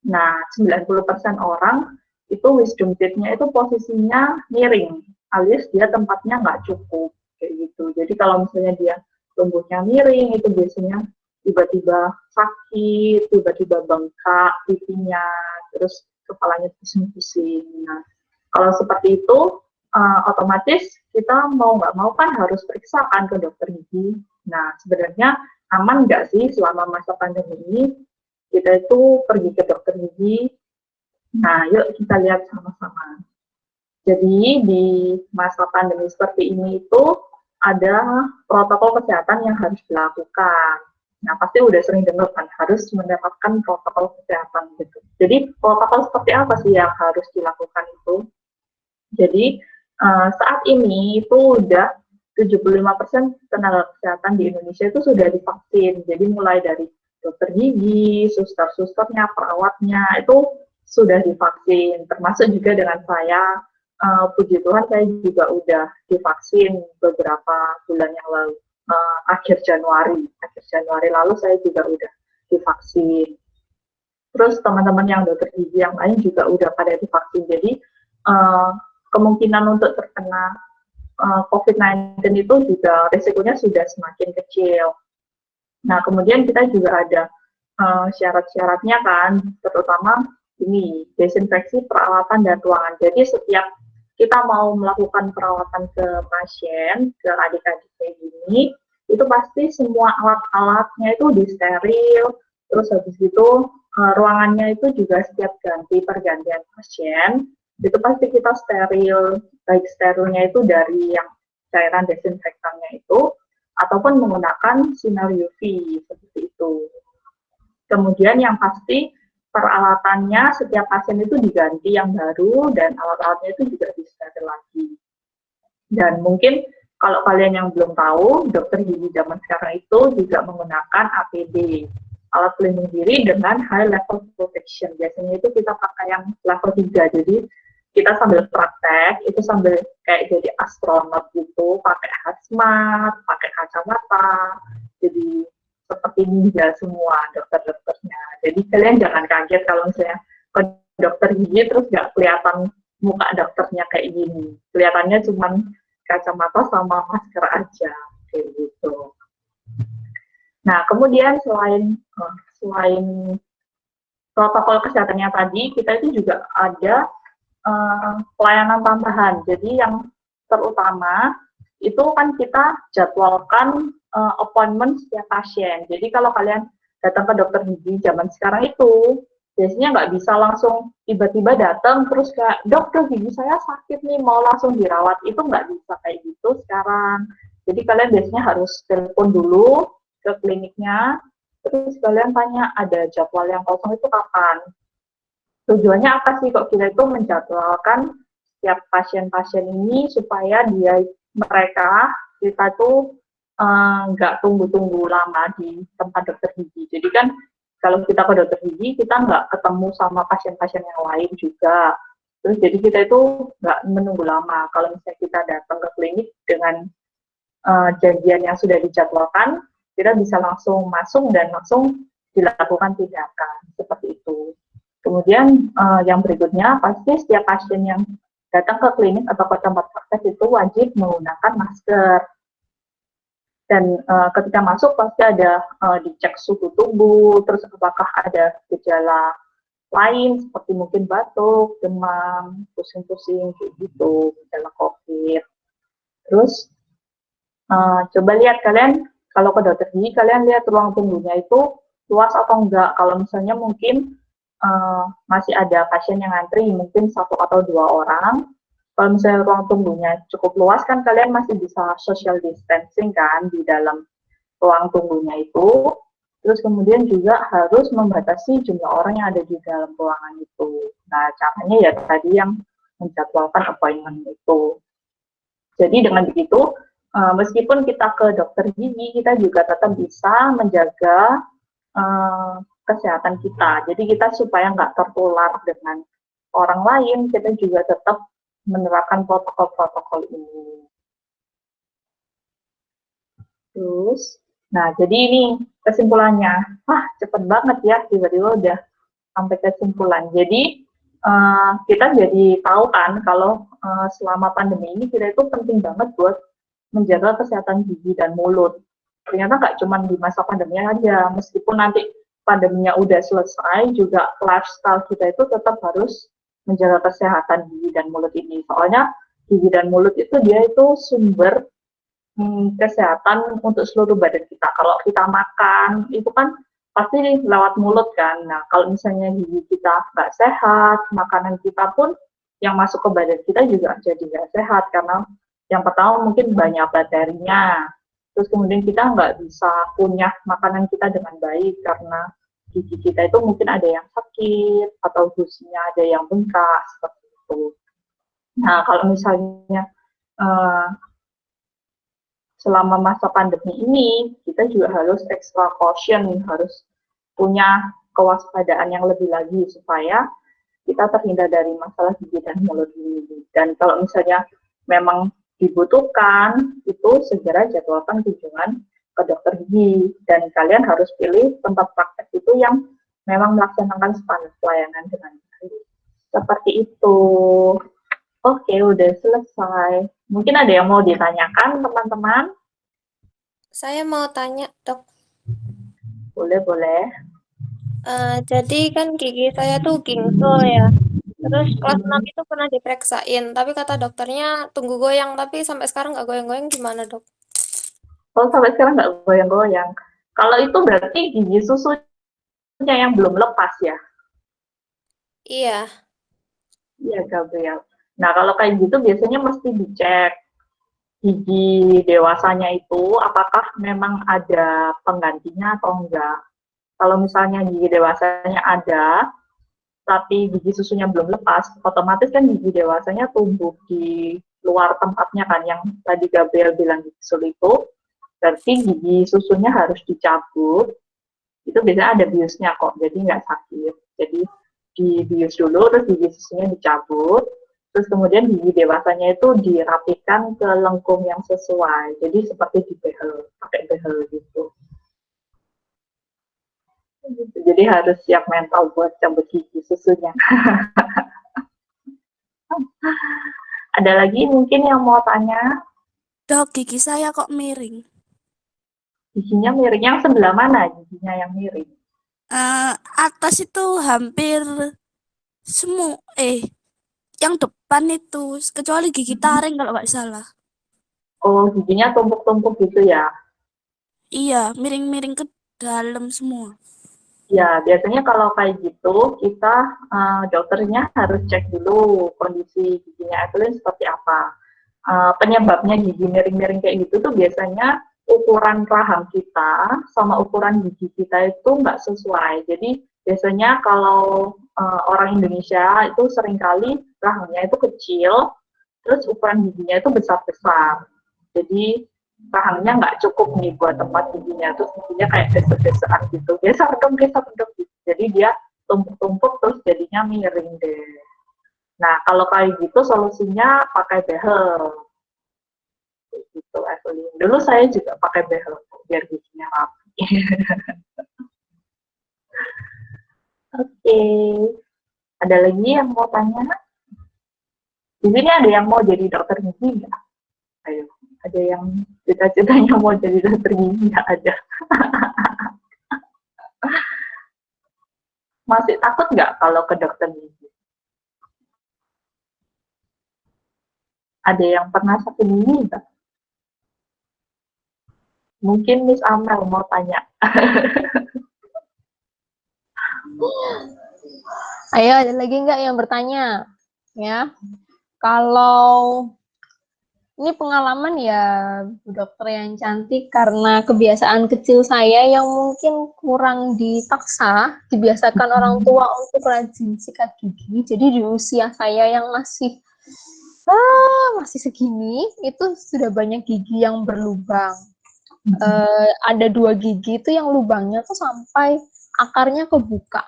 Nah, 90% orang itu wisdom teeth-nya itu posisinya miring, alias dia tempatnya nggak cukup, kayak gitu. Jadi kalau misalnya dia tumbuhnya miring, itu biasanya tiba-tiba sakit, tiba-tiba bengkak pipinya, terus kepalanya pusing-pusing. Nah, kalau seperti itu, otomatis kita mau nggak mau kan harus periksa kan ke dokter gigi. Nah, sebenarnya aman nggak sih selama masa pandemi ini kita itu pergi ke dokter gigi? Nah, yuk kita lihat sama-sama. Jadi di masa pandemi seperti ini itu ada protokol kesehatan yang harus dilakukan. Nah, pasti udah sering dengar kan harus mendapatkan protokol kesehatan gitu. Jadi protokol seperti apa sih yang harus dilakukan itu? Jadi saat ini itu udah 75% tenaga kesehatan di Indonesia itu sudah divaksin. Jadi mulai dari dokter gigi, suster-susternya, perawatnya itu sudah divaksin. Termasuk juga dengan saya, puji Tuhan saya juga udah divaksin beberapa bulan yang lalu, akhir Januari lalu saya juga udah divaksin. Terus teman-teman yang dokter gigi yang lain juga udah pada divaksin. Jadi kemungkinan untuk terkena COVID-19 itu juga risikonya sudah semakin kecil. Nah, kemudian kita juga ada syarat-syaratnya kan, terutama ini, desinfeksi peralatan dan ruangan. Jadi setiap kita mau melakukan perawatan ke pasien, ke adik-adik kayak gini, itu pasti semua alat-alatnya itu disteril, terus habis itu ruangannya itu juga setiap ganti pergantian pasien, itu pasti kita steril, baik sterilnya itu dari yang cairan desinfektannya itu, ataupun menggunakan sinar UV, seperti itu. Kemudian yang pasti peralatannya setiap pasien itu diganti yang baru, dan alat-alatnya itu juga disteril lagi. Dan mungkin kalau kalian yang belum tahu, dokter gigi zaman sekarang itu juga menggunakan APD, alat pelindung diri dengan high level protection. Biasanya itu kita pakai yang level 3, jadi kita sambil praktek, itu sambil kayak jadi astronot gitu, pakai hazmat, pakai kacamata, jadi seperti ninja semua dokter-dokternya. Jadi kalian jangan kaget kalau misalnya ke dokter gigi terus nggak kelihatan muka dokternya kayak gini. Kelihatannya cuma kacamata sama masker aja, kayak gitu. Nah, kemudian selain protokol kesehatannya tadi, kita itu juga ada pelayanan tambahan. Jadi yang terutama itu kan kita jadwalkan appointment setiap pasien. Jadi kalau kalian datang ke dokter gigi zaman sekarang itu biasanya nggak bisa langsung tiba-tiba datang terus kayak dokter gigi saya sakit nih mau langsung dirawat, itu nggak bisa kayak gitu sekarang. Jadi kalian biasanya harus telepon dulu ke kliniknya, terus kalian tanya ada jadwal yang kosong itu kapan. Tujuannya apa sih kok kita itu menjadwalkan setiap pasien-pasien ini supaya kita tuh nggak tunggu-tunggu lama di tempat dokter gigi. Jadi kan kalau kita ke dokter gigi kita nggak ketemu sama pasien-pasien yang lain juga. Terus jadi kita itu nggak menunggu lama. Kalau misalnya kita datang ke klinik dengan janjian yang sudah dijadwalkan, kita bisa langsung masuk dan langsung dilakukan tindakan seperti itu. Kemudian yang berikutnya, pasti setiap pasien yang datang ke klinik atau ke tempat praktek itu wajib menggunakan masker. Dan ketika masuk pasti ada dicek suhu tubuh, terus apakah ada gejala lain seperti mungkin batuk, demam, pusing-pusing gitu, gejala COVID. Terus coba lihat kalian, kalau ke dokter gigi, kalian lihat ruang tunggunya itu luas atau enggak. Kalau misalnya mungkin masih ada pasien yang ngantri, mungkin 1 atau 2 orang. Kalau misalnya ruang tunggunya cukup luas kan kalian masih bisa social distancing kan di dalam ruang tunggunya itu. Terus kemudian juga harus membatasi jumlah orang yang ada di dalam ruangan itu. Nah, caranya ya tadi yang menjadwalkan appointment itu. Jadi dengan begitu, meskipun kita ke dokter gigi, kita juga tetap bisa menjaga kesehatan kita. Jadi kita supaya nggak tertular dengan orang lain, kita juga tetap menerapkan protokol-protokol ini. Terus, nah jadi ini kesimpulannya. Wah, cepet banget ya, tiba-tiba udah sampai kesimpulan. Jadi, kita jadi tahu kan kalau selama pandemi ini kita itu penting banget buat menjaga kesehatan gigi dan mulut. Ternyata nggak cuma di masa pandemi aja, meskipun nanti pandeminya udah selesai, juga lifestyle kita itu tetap harus menjaga kesehatan gigi dan mulut ini. Soalnya gigi dan mulut itu dia itu sumber kesehatan untuk seluruh badan kita. Kalau kita makan, itu kan pasti lewat mulut kan. Nah, kalau misalnya gigi kita nggak sehat, makanan kita pun yang masuk ke badan kita juga jadi nggak sehat. Karena yang pertama mungkin banyak bakterinya. Terus kemudian kita nggak bisa kunyah makanan kita dengan baik karena gigi kita itu mungkin ada yang sakit atau gusinya ada yang bengkak seperti itu. Nah, kalau misalnya selama masa pandemi ini kita juga harus extra caution, harus punya kewaspadaan yang lebih lagi supaya kita terhindar dari masalah gigi dan mulut ini. Dan kalau misalnya memang dibutuhkan, itu segera jadwalkan kunjungan ke dokter gigi. Dan kalian harus pilih tempat praktek itu yang memang melaksanakan standar pelayanan dengan baik. Seperti itu. Oke, udah selesai. Mungkin ada yang mau ditanyakan, teman-teman? Saya mau tanya, Dok. Boleh. Jadi kan gigi saya tuh gingsel ya. Terus kelas 6 itu pernah diperiksain, tapi kata dokternya tunggu goyang, tapi sampai sekarang nggak goyang-goyang gimana, Dok? Oh, sampai sekarang nggak goyang-goyang. Kalau itu berarti gigi susunya yang belum lepas ya? Iya. Iya, Gabriel. Nah, kalau kayak gitu biasanya mesti dicek gigi dewasanya itu apakah memang ada penggantinya atau enggak. Kalau misalnya gigi dewasanya ada, tapi gigi susunya belum lepas, otomatis kan gigi dewasanya tumbuh di luar tempatnya kan, yang tadi Gabriel bilang gigi susu itu, berarti gigi susunya harus dicabut. Itu biasanya ada biusnya kok, jadi nggak sakit. Jadi dibius dulu, terus gigi susunya dicabut, terus kemudian gigi dewasanya itu dirapikan ke lengkung yang sesuai. Jadi seperti di behel, pakai behel gitu. Jadi harus siap mental buat cabut gigi susunya. Ada lagi mungkin yang mau tanya? Dok, gigi saya kok miring. Giginya miring, yang sebelah mana giginya yang miring? Atas itu hampir semua, yang depan itu, kecuali gigi taring kalau nggak salah. Oh, giginya tumpuk-tumpuk gitu ya? Iya, miring-miring ke dalam semua. Ya, biasanya kalau kayak gitu, kita dokternya harus cek dulu kondisi giginya Evelyn seperti apa. Penyebabnya gigi miring-miring kayak gitu tuh biasanya ukuran rahang kita sama ukuran gigi kita itu nggak sesuai. Jadi biasanya kalau orang Indonesia itu seringkali rahangnya itu kecil, terus ukuran giginya itu besar-besar. Jadi rahangnya nggak cukup nih buat tempat giginya, terus giginya kayak besar-besar gitu. Geser dong gitu. Jadi dia tumpuk-tumpuk terus jadinya miring deh. Nah, kalau kayak gitu solusinya pakai behel. Gitu, Evelyn. Dulu saya juga pakai behel biar giginya rapi. Oke. Ada lagi yang mau tanya? Di sini ada yang mau jadi dokter gigi nggak? Ayo, ada yang cita-citanya mau jadi dokter gigi nggak ada? Masih takut nggak kalau ke dokter gigi? Ada yang pernah sakit gigi nggak? Mungkin Miss Amel mau tanya. Ayo, ada lagi nggak yang bertanya? Ya, kalau ini pengalaman ya, Bu Dokter yang cantik, karena kebiasaan kecil saya yang mungkin kurang dipaksa, dibiasakan orang tua untuk rajin sikat gigi. Jadi di usia saya yang masih segini, itu sudah banyak gigi yang berlubang. Ada 2 gigi itu yang lubangnya tuh sampai akarnya kebuka.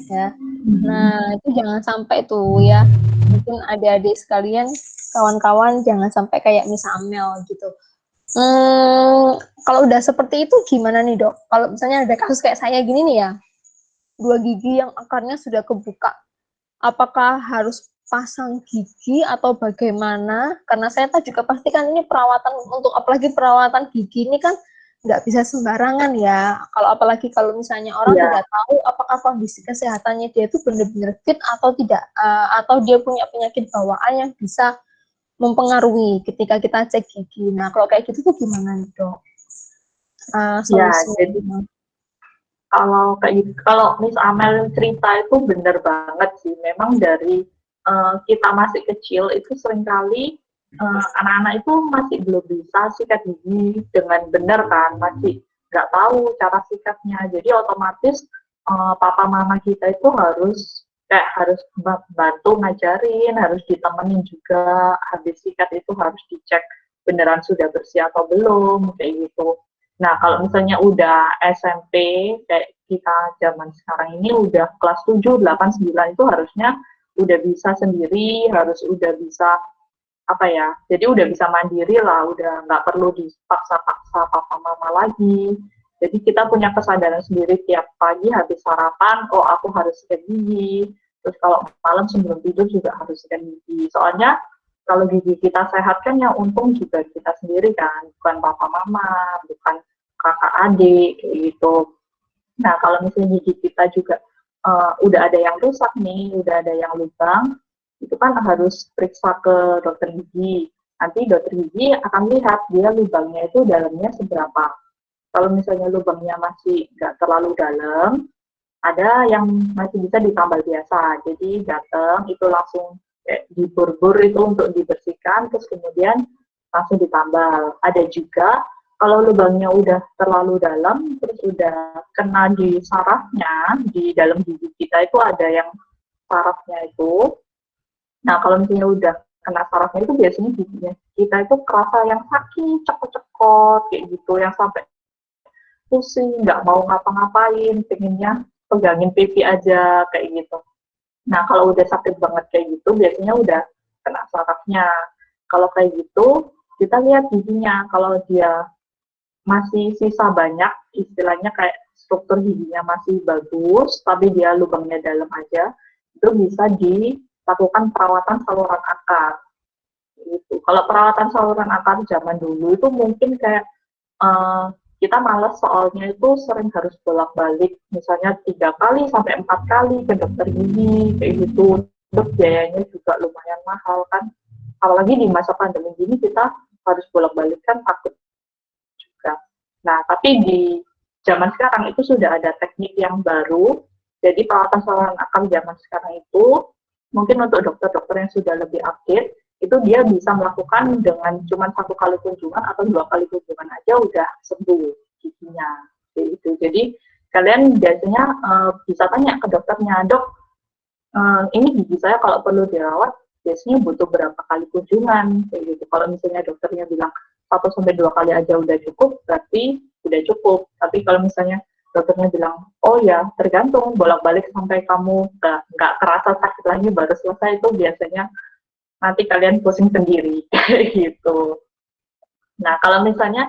Ya. Nah, itu jangan sampai tuh ya. Mungkin adik-adik sekalian, kawan-kawan jangan sampai kayak Miss Amel gitu. Kalau udah seperti itu gimana nih, Dok? Kalau misalnya ada kasus kayak saya gini nih ya, 2 gigi yang akarnya sudah kebuka. Apakah harus pasang gigi atau bagaimana? Karena saya tahu juga pasti kan ini perawatan untuk apalagi perawatan gigi ini kan nggak bisa sembarangan ya. Kalau apalagi kalau misalnya orang Iya. tidak tahu apakah kondisi kesehatannya dia itu benar-benar fit atau tidak, atau dia punya penyakit bawaan yang bisa mempengaruhi ketika kita cek gigi. Nah, kalau kayak gitu tuh gimana nih, Dok? Ya, Solusinya jadi kalau kayak gitu, kalau Miss Amel cerita itu benar banget sih. Memang dari kita masih kecil itu seringkali anak-anak itu masih belum bisa sikat gigi dengan benar kan, masih nggak tahu cara sikatnya. Jadi otomatis papa mama kita itu harus bantu ngajarin, harus ditemenin juga. Habis sikat itu harus dicek beneran sudah bersih atau belum, kayak gitu. Nah, kalau misalnya udah SMP, kayak kita zaman sekarang ini udah kelas 7, 8, 9 itu harusnya udah bisa sendiri, harus udah bisa jadi udah bisa mandiri lah, udah nggak perlu dipaksa-paksa papa mama lagi. Jadi kita punya kesadaran sendiri tiap pagi habis sarapan, oh aku harus sikat gigi. Terus kalau malam sebelum tidur juga harus sikat gigi. Soalnya kalau gigi kita sehat kan yang untung juga kita sendiri kan, bukan papa mama, bukan kakak adik, kayak gitu. Nah, kalau misalnya gigi kita juga udah ada yang rusak nih, udah ada yang lubang, itu kan harus periksa ke dokter gigi. Nanti dokter gigi akan lihat dia lubangnya itu dalamnya seberapa. Kalau misalnya lubangnya masih nggak terlalu dalam, ada yang masih bisa ditambal biasa. Jadi datang itu langsung dibur-bur itu untuk dibersihkan, terus kemudian langsung ditambal. Ada juga kalau lubangnya udah terlalu dalam, terus udah kena di sarafnya, di dalam gigi kita itu ada yang sarafnya itu. Nah, kalau misalnya udah kena sarafnya itu biasanya giginya kita itu kerasa yang sakit, cekot-cekot, kayak gitu, yang sampai pusing, nggak mau ngapa-ngapain, pengennya pegangin pipi aja, kayak gitu. Nah, kalau udah sakit banget kayak gitu, biasanya udah kena sarafnya. Kalau kayak gitu, kita lihat giginya. Kalau dia masih sisa banyak, istilahnya kayak struktur giginya masih bagus, tapi dia lubangnya dalam aja, itu bisa dilakukan perawatan saluran akar. Gitu. Kalau perawatan saluran akar zaman dulu itu mungkin kayak kita males soalnya itu sering harus bolak-balik, misalnya 3 kali sampai 4 kali ke dokter gigi, kayak gitu. Terus biayanya juga lumayan mahal kan. Apalagi di masa pandemi gini kita harus bolak-balik kan takut juga. Nah, tapi di zaman sekarang itu sudah ada teknik yang baru. Jadi perawatan saluran akar zaman sekarang itu mungkin untuk dokter-dokter yang sudah lebih update, itu dia bisa melakukan dengan cuma 1 kali kunjungan atau 2 kali kunjungan aja udah sembuh giginya. Gitu. Jadi kalian biasanya bisa tanya ke dokternya, dok, ini gigi saya kalau perlu dirawat biasanya butuh berapa kali kunjungan, kayak gitu. Kalau misalnya dokternya bilang 1-2 kali aja udah cukup, berarti udah cukup. Tapi kalau misalnya dokternya bilang, oh ya tergantung, bolak-balik sampai kamu nggak kerasa sakit lagi baru selesai, itu biasanya nanti kalian pusing sendiri, gitu. Nah, kalau misalnya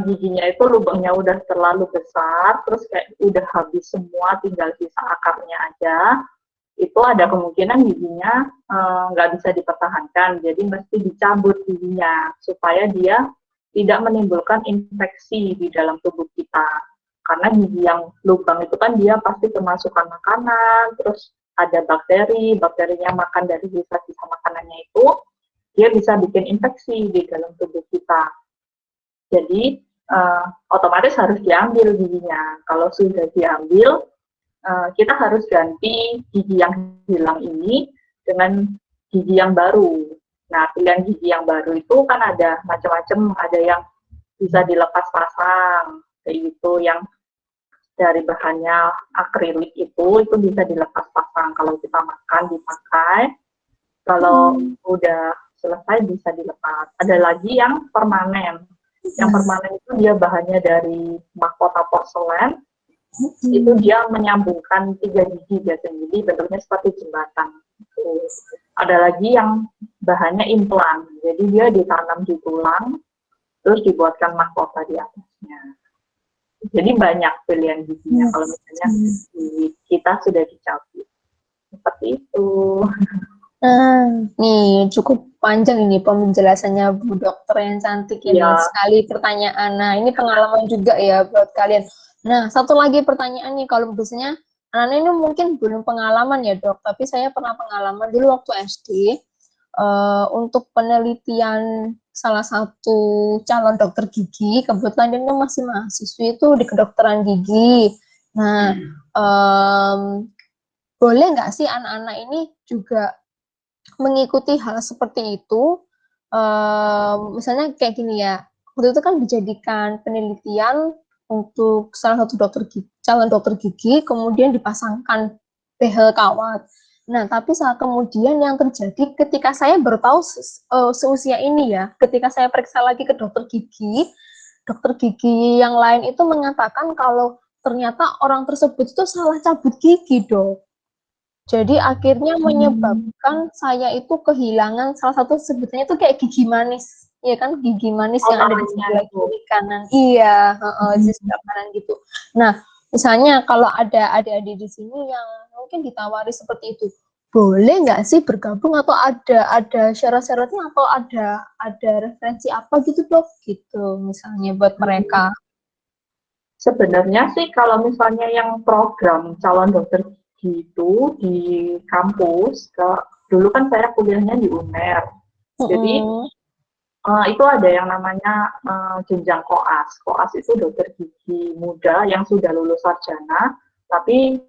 giginya itu lubangnya udah terlalu besar, terus kayak udah habis semua, tinggal sisa akarnya aja, itu ada kemungkinan giginya nggak bisa dipertahankan, jadi mesti dicabut giginya, supaya dia tidak menimbulkan infeksi di dalam tubuh kita. Karena gigi yang lubang itu kan dia pasti kemasukan makanan, terus ada bakteri, bakterinya makan dari sisa-sisa makanannya itu, dia bisa bikin infeksi di dalam tubuh kita. Jadi, otomatis harus diambil giginya. Kalau sudah diambil, kita harus ganti gigi yang hilang ini dengan gigi yang baru. Nah, pilihan gigi yang baru itu kan ada macam-macam, ada yang bisa dilepas pasang, kayak gitu, yang dari bahannya akrilik itu bisa dilepas pasang. Kalau kita makan dipakai, kalau udah selesai bisa dilepas. Ada lagi yang permanen. Yang permanen itu dia bahannya dari mahkota porselen, itu dia menyambungkan 3 gigi biasanya, jadi bentuknya seperti jembatan. Ada lagi yang bahannya implan, jadi dia ditanam di tulang, terus dibuatkan mahkota di atasnya. Jadi banyak pilihan giginya kalau misalnya kita sudah dicabut. Seperti itu. Nih cukup panjang ini penjelasannya Bu Dokter yang cantik ini. Ya. Sekali pertanyaan. Nah, ini pengalaman juga ya buat kalian. Nah, satu lagi pertanyaan nih, kalau biasanya anak ini mungkin belum pengalaman ya Dok, tapi saya pernah pengalaman dulu waktu SD untuk penelitian salah satu calon dokter gigi, kebetulan dia masih mahasiswi itu di kedokteran gigi. Nah, boleh nggak sih anak-anak ini juga mengikuti hal seperti itu? Misalnya kayak gini ya, waktu itu kan dijadikan penelitian untuk salah satu calon dokter gigi, kemudian dipasangkan behel kawat. Nah, tapi saat kemudian yang terjadi ketika saya baru tahu seusia ini ya, ketika saya periksa lagi ke dokter gigi yang lain itu mengatakan kalau ternyata orang tersebut itu salah cabut gigi, Dok. Jadi akhirnya menyebabkan saya itu kehilangan salah satu sebutannya itu kayak gigi manis, ya kan, gigi manis yang ada di sebelah kiri kanan. Iya, di sebelah kanan gitu. Nah, misalnya kalau ada adik-adik di sini yang mungkin ditawari seperti itu, boleh nggak sih bergabung atau ada syarat-syaratnya atau ada referensi apa gitu Dok? Gitu misalnya buat mereka. Sebenarnya sih kalau misalnya yang program calon dokter gitu di kampus, dulu kan saya kuliahnya di UNER, jadi itu ada yang namanya jenjang koas. Koas itu dokter gigi muda yang sudah lulus sarjana, tapi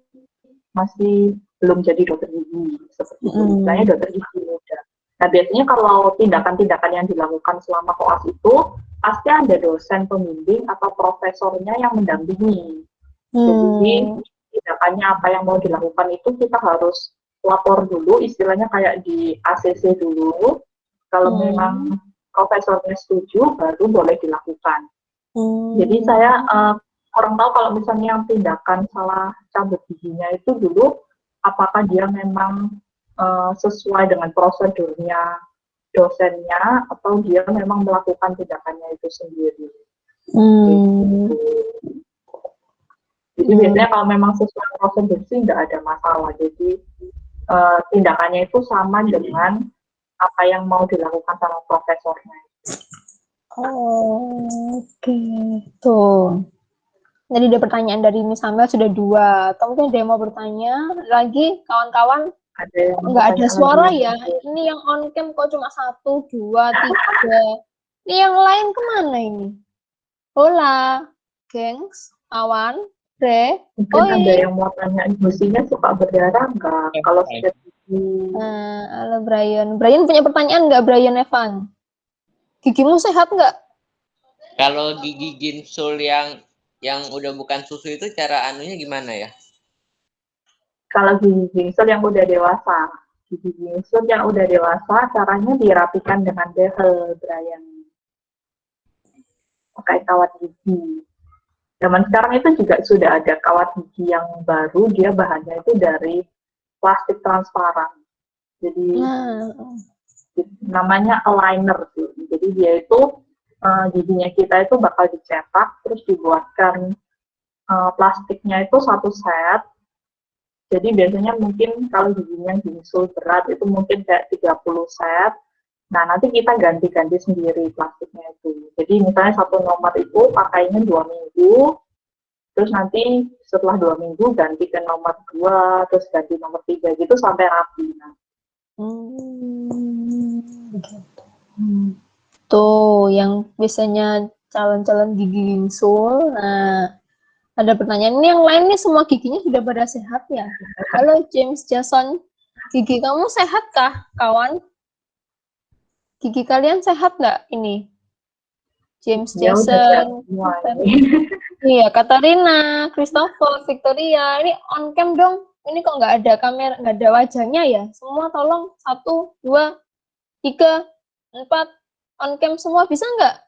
masih belum jadi dokter gigi, seperti itu. Misalnya dokter gigi muda. Nah, biasanya kalau tindakan-tindakan yang dilakukan selama koas itu, pasti ada dosen pembimbing atau profesornya yang mendampingi. Jadi, tindakannya apa yang mau dilakukan itu kita harus lapor dulu, istilahnya kayak di ACC dulu. Kalau memang profesornya setuju, baru boleh dilakukan. Jadi saya kurang tahu kalau misalnya yang tindakan salah cabut giginya itu dulu, apakah dia memang sesuai dengan prosedurnya dosennya, atau dia memang melakukan tindakannya itu sendiri. Gitu. Jadi biasanya kalau memang sesuai prosedur sih nggak ada masalah. Jadi tindakannya itu sama dengan apa yang mau dilakukan sama profesornya. Oke, tuh. Tadi ada pertanyaan dari Miss Amel sudah 2. Atau mungkin ada yang mau bertanya lagi, kawan-kawan? Nggak ada suara ya? Ini yang on cam kok cuma 1, 2, 3. Ini yang lain kemana ini? Hola, gengs, awan, Bre. Mungkin ada yang mau tanya, gusinya suka berdarah nggak? Kalau sudah halo Brian. Brian punya pertanyaan nggak, Brian Evan? Gigimu sehat nggak? Kalau gigi ginsul yang udah bukan susu itu cara anunya gimana ya? Kalau gigi ginsul yang udah dewasa, caranya dirapikan dengan behel, Brian. Pakai kawat gigi. Zaman sekarang itu juga sudah ada kawat gigi yang baru, dia bahannya itu dari plastik transparan. Jadi namanya aligner sih. Jadi dia itu giginya kita itu bakal dicetak, terus dibuatkan plastiknya itu 1 set. Jadi biasanya mungkin kalau giginya ginsul berat itu mungkin kayak 30 set. Nah, nanti kita ganti-ganti sendiri plastiknya itu. Jadi misalnya 1 nomor itu pakainya 2 minggu, terus nanti setelah 2 minggu ganti ke nomor 2, terus ganti nomor 3 gitu sampai rapi. Nah. Tuh, yang biasanya calon-calon gigi ginsul. Nah, Ada pertanyaan ini, yang lain nih semua giginya sudah pada sehat ya? Halo James Jason, gigi kamu sehat kah, kawan? Gigi kalian sehat nggak ini? James Ya udah sehat Jason, semua ini. iya, Katarina, Christopher, Victoria, ini on cam dong. Ini kok nggak ada kamera, nggak ada wajahnya ya? Semua tolong 1, 2, 3, 4, on cam semua bisa nggak?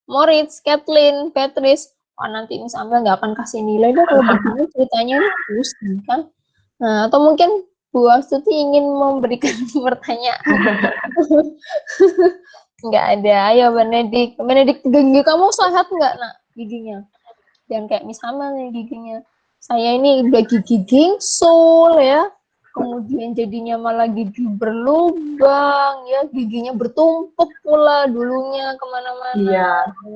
Moritz, Kathleen, Beatrice. Wah, nanti Miss Amel nggak akan kasih nilai deh kalau begini ceritanya ini pusing kan. Nah, atau mungkin Bu Astuti ingin memberikan pertanyaan. Nggak ada. Ayo Benedik. Benedik, gigi kamu sehat nggak, nak, giginya? Yang kayak Miss Amel nih giginya. Saya ini udah gigi gingsul ya. Kemudian jadinya malah gigi berlubang ya, giginya bertumpuk pula dulunya kemana-mana. Iya,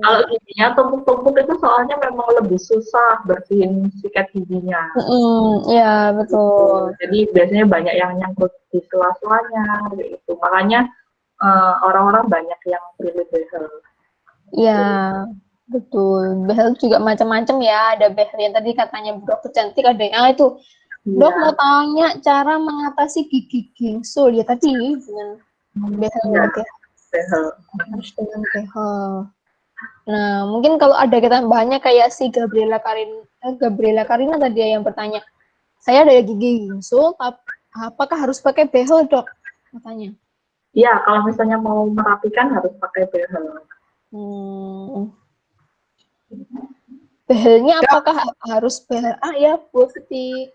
kalau giginya tumpuk-tumpuk itu soalnya memang lebih susah bersihin sikat giginya. Ya betul. Jadi biasanya banyak yang nyangkut di sela-selanya gitu. Makanya orang-orang banyak yang pilih behel. Ya betul. Behel juga macam-macam ya. Ada behel yang tadi katanya Bu Dokter Cantik, ada yang itu. Dok mau tanya cara mengatasi gigi gingsul ya tadi dengan behel Ya, ya. behel. Harus dengan behel. Nah, mungkin kalau ada kita banyak kayak si Gabriela Karina tadi yang bertanya, saya ada gigi gingsul, apakah harus pakai behel, Dok? Katanya. Iya, kalau misalnya mau merapikan harus pakai behel. Behelnya apakah harus behel A ya, Bu Siti?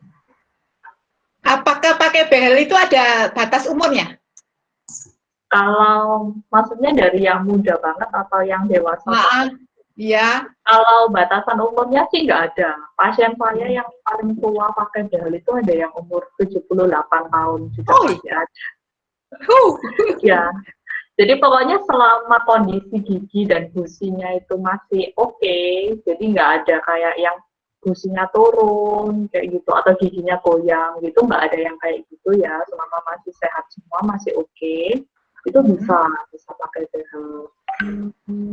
Apakah pakai behel itu ada batas umurnya? Kalau maksudnya dari yang muda banget atau yang dewasa? Iya. Kalau batasan umurnya sih nggak ada. Pasien saya yang paling tua pakai behel itu ada yang umur 78 tahun juga masih ada. Ya, jadi pokoknya selama kondisi gigi dan gusinya itu masih oke, jadi nggak ada kayak yang gusinya turun kayak gitu atau giginya goyang gitu, nggak ada yang kayak gitu ya. Selama masih sehat semua masih oke, itu bisa pakai behel.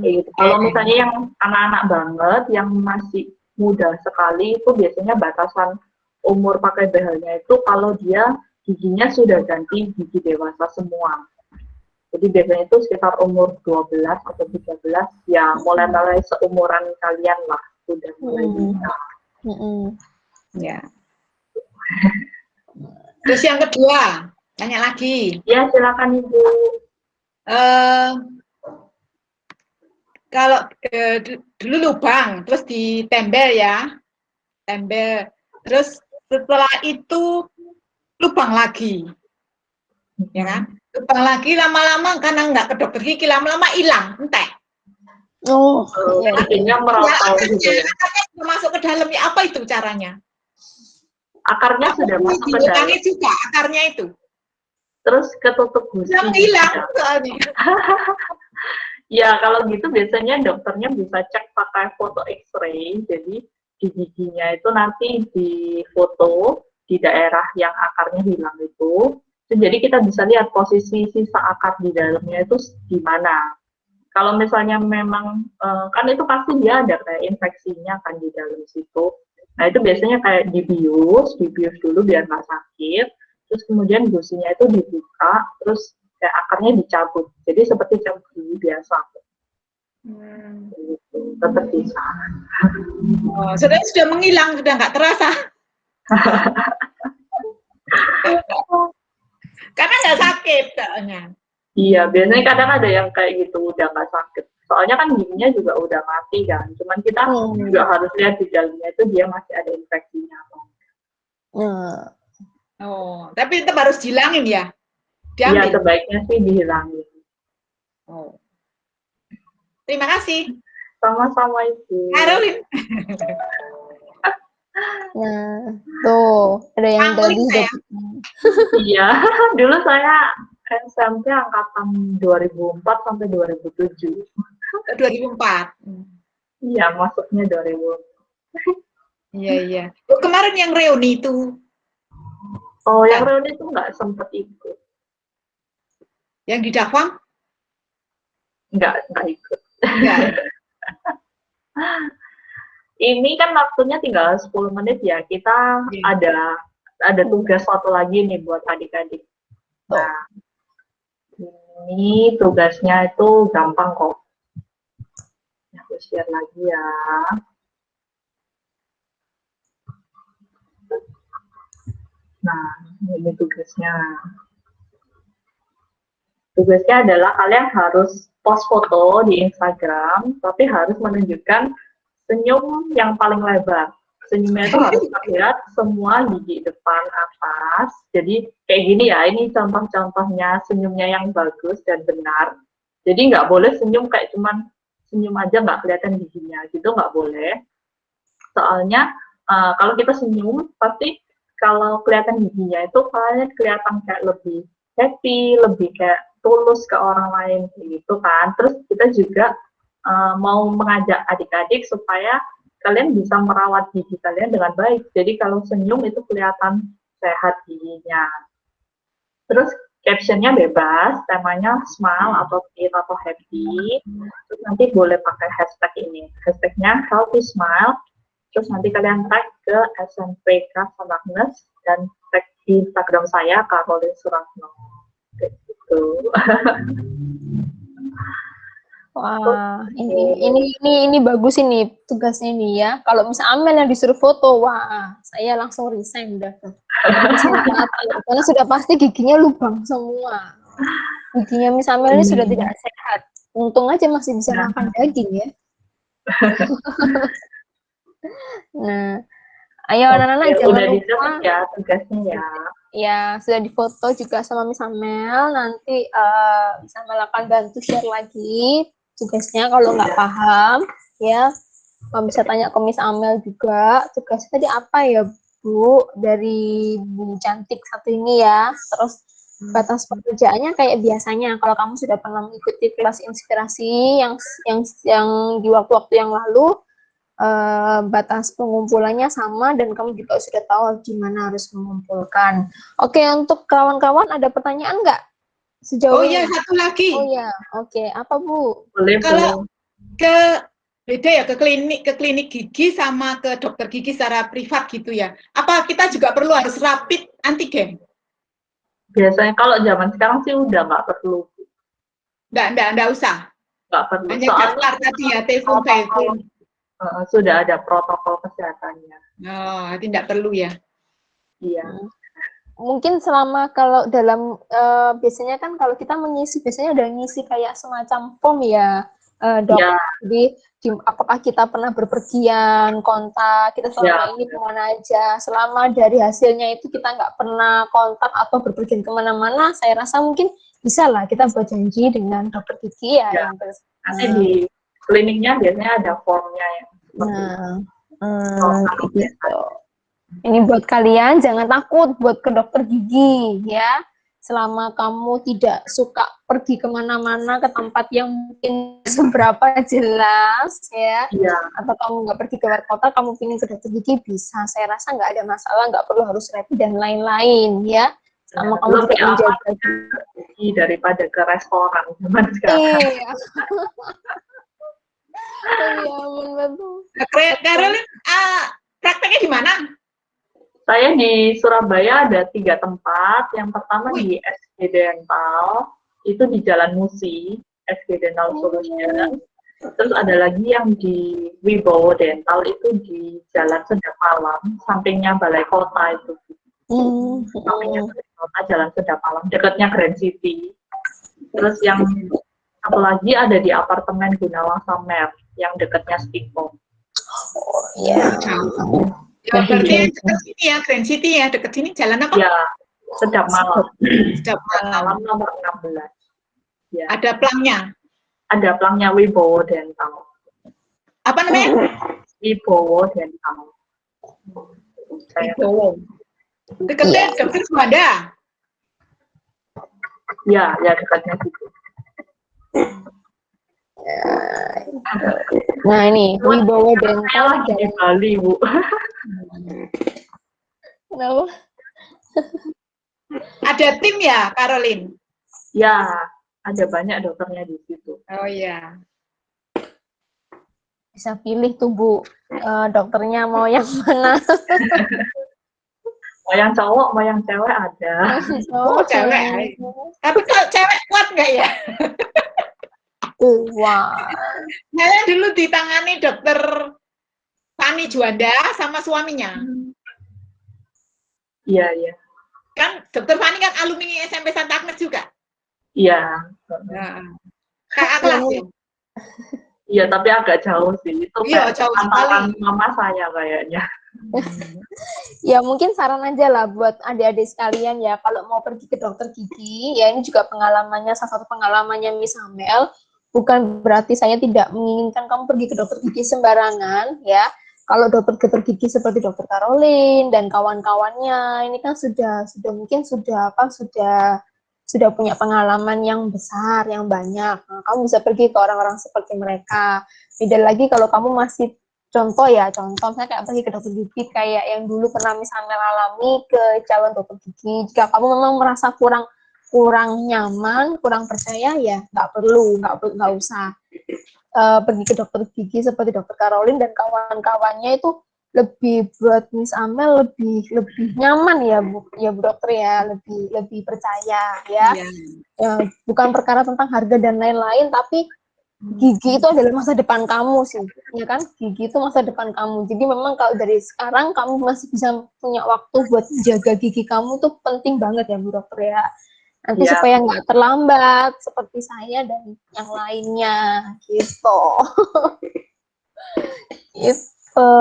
Gitu. Kalau misalnya yang anak-anak banget yang masih muda sekali itu biasanya batasan umur pakai behelnya itu kalau dia giginya sudah ganti gigi dewasa semua. Jadi biasanya itu sekitar umur 12 atau 13 ya mulai-mulai seumuran kalian lah sudah mulai bisa. Ya. Terus yang kedua, tanya lagi. Ya silakan Ibu. Kalau dulu lubang, terus ditembel ya, tembel. Terus setelah itu lubang lagi, ya kan? Lubang lagi lama-lama karena nggak ke dokter gigi, lama-lama hilang, entek. Giginya merotol gitu ya. Akarnya sudah masuk ke dalam, ya apa itu caranya? Akarnya sudah masuk ke dalam. Juga akarnya itu. Terus ketutup gusi. Hilang soalnya. Ya, kalau gitu biasanya dokternya bisa cek pakai foto X-ray. Jadi di giginya itu nanti difoto di daerah yang akarnya hilang itu. Jadi kita bisa lihat posisi sisa akar di dalamnya itu di mana. Kalau misalnya memang kan itu pasti dia ada kayak infeksinya kan di dalam situ. Nah itu biasanya kayak dibius dulu biar nggak sakit. Terus kemudian gusinya itu dibuka, terus kayak akarnya dicabut. Jadi seperti cabut gigi biasa. Gitu, tetap bisa. Sudah menghilang, sudah nggak terasa. Karena nggak sakit soalnya. Iya, biasanya kadang ada yang kayak gitu udah nggak sakit. Soalnya kan giginya juga udah mati kan. Cuman kita juga harus lihat di dalamnya itu dia masih ada infeksinya. Tapi tetap harus dihilangin ya? Iya, sebaiknya sih dihilangin. Terima kasih. Sama-sama Ibu. Caroline. Nah, tuh ada yang tadi. Iya, dulu saya SMP angkatan 2004 sampai 2007. 2004. Iya, masuknya 2004. Iya. Kemarin yang reuni itu. Oh, yang reuni itu nggak sempat ikut. Yang di Dafang? Nggak ikut. Ini kan waktunya tinggal 10 menit ya. Kita ada tugas satu lagi nih buat adik-adik. Nah, ini tugasnya itu gampang kok. Aku share lagi ya. Nah, ini tugasnya. Tugasnya adalah kalian harus post foto di Instagram, tapi harus menunjukkan senyum yang paling lebar. Senyumnya itu harus terlihat semua gigi depan atas. Jadi kayak gini ya, ini contoh-contohnya senyumnya yang bagus dan benar. Jadi nggak boleh senyum kayak cuman senyum aja nggak kelihatan giginya, gitu nggak boleh. Soalnya kalau kita senyum, pasti kalau kelihatan giginya itu kalian kelihatan kayak lebih happy, lebih kayak tulus ke orang lain gitu kan. Terus kita juga mau mengajak adik-adik supaya kalian bisa merawat gigi kalian dengan baik. Jadi kalau senyum itu kelihatan sehat giginya. Terus captionnya bebas, temanya smile atau fit atau happy. Terus nanti boleh pakai hashtag ini. Hashtagnya healthy smile. Terus nanti kalian tag ke SMP Craft Agnes dan tag di Instagram saya Caroline Suratno. Gitu. Wah, ini bagus ini tugasnya ini ya. Kalau misalnya Amel yang disuruh foto, wah, saya langsung resign udah tuh. Karena sudah pasti giginya lubang semua. Giginya Miss Amel ini sudah tidak sehat. Untung aja masih bisa makan daging ya. Nah, ayo anak-anak jangan lupa ya tugasnya ya. Ya, sudah difoto juga sama Miss Amel. Nanti Miss Amel akan bantu share lagi tugasnya kalau nggak paham, ya. Kamu bisa tanya ke Miss Amel juga. Tugasnya tadi apa ya, Bu? Dari Bu Cantik satu ini ya. Terus batas pekerjaannya kayak biasanya. Kalau kamu sudah pernah mengikuti kelas inspirasi yang di waktu-waktu yang lalu, batas pengumpulannya sama dan kamu juga sudah tahu gimana harus mengumpulkan. Oke, untuk kawan-kawan ada pertanyaan nggak sejauh ini? Iya, satu lagi. Oh ya, oke. Apa Bu? Boleh. Kalau beda ya ke klinik gigi sama ke dokter gigi secara privat gitu ya. Apa kita juga perlu harus rapid antigen? Biasanya kalau zaman sekarang sih udah nggak perlu. Nggak usah. Nggak perlu. Hanya daftar tadi ya, telepon. Sudah ada protokol kesehatannya. Oh, tidak perlu ya. Iya. Mungkin selama kalau dalam biasanya kan kalau kita mengisi biasanya udah ngisi kayak semacam form ya, Dok. Ya. Jadi apakah kita pernah berpergian, kontak, kita selama ini kemana aja. Selama dari hasilnya itu kita nggak pernah kontak atau berpergian kemana-mana, saya rasa mungkin bisa lah kita buat janji dengan dokter gigi ya. Nanti di kliniknya biasanya ada formnya ya. Gitu. Ini buat kalian, jangan takut buat ke dokter gigi ya. Selama kamu tidak suka pergi kemana-mana ke tempat yang mungkin seberapa jelas ya, atau kamu nggak pergi ke luar kota, kamu ingin ke dokter gigi bisa. Saya rasa nggak ada masalah, nggak perlu harus rapid dan lain-lain ya. Sama kamu juga menjaga gigi daripada ke restoran zaman sekarang. Iya. Iya, betul. Caroline, prakteknya di mana? Saya di Surabaya ada 3 tempat. Yang pertama di SG Dental, itu di Jalan Musi, SG Dental Solution. Terus ada lagi yang di Wibowo Dental, itu di Jalan Sedap Alam, sampingnya Balai Kota itu. Sampingnya Balai Kota, Jalan Sedap Alam, dekatnya Grand City. Terus yang satu lagi ada di apartemen Gunawan Samer, yang dekatnya Stipo. Iya. Ya, berarti dekat sini ya, Grand City ya, dekat sini jalan apa? Ya, Sedap Malam. Sedap Malam. Nomor 16. Ya. Ada pelangnya? Ada pelangnya Wibowo Dental. Apa namanya? Wibowo Dental. Wibowo. Dekatnya dokter Suwanda? Ya, dekatnya situ. Nah ini Wibowo Dental di Bali, Bu. Kenapa? Ada tim ya, Caroline? Ya, ada banyak dokternya di situ. Oh ya. bisa pilih tuh Bu, dokternya mau yang mana. Mau yang cowok, mau yang cewek ada. Oh, cewek. Tapi kalau cewek kuat nggak ya? Wah, Saya dulu ditangani dokter Fani Juanda sama suaminya. Iya, iya. Kan dokter Fani kan alumni SMP Santa Agnes juga. Iya. Nah, kakak kelas ya. Iya, tapi agak jauh sih. Itu Iya, kayak jauh antaran sekali. mama saya kayaknya. ya mungkin saran aja lah buat adik-adik sekalian ya, kalau mau pergi ke dokter gigi, ya ini juga pengalamannya, salah satu pengalamannya Miss Amel, bukan berarti saya tidak menginginkan kamu pergi ke dokter gigi sembarangan, ya. Kalau dokter gigi seperti dokter Caroline dan kawan-kawannya, ini kan sudah mungkin sudah punya pengalaman yang besar, yang banyak. Nah, kamu bisa pergi ke orang-orang seperti mereka. Beda lagi kalau kamu masih contoh misalnya kayak pergi ke dokter gigi kayak yang dulu pernah misalnya alami ke calon dokter gigi. Jika kamu memang merasa kurang nyaman, kurang percaya, ya nggak usah pergi ke dokter gigi seperti dokter Caroline dan kawan-kawannya. Itu lebih buat Miss Amel lebih nyaman ya Bu dokter ya, lebih percaya ya. Bukan perkara tentang harga dan lain-lain, tapi gigi itu adalah masa depan kamu sih, ya kan? Gigi itu masa depan kamu. Jadi memang kalau dari sekarang kamu masih bisa punya waktu buat jaga gigi kamu, tuh penting banget ya Bu dokter ya. Nanti Iya. supaya nggak terlambat seperti saya dan yang lainnya gitu. Gitu.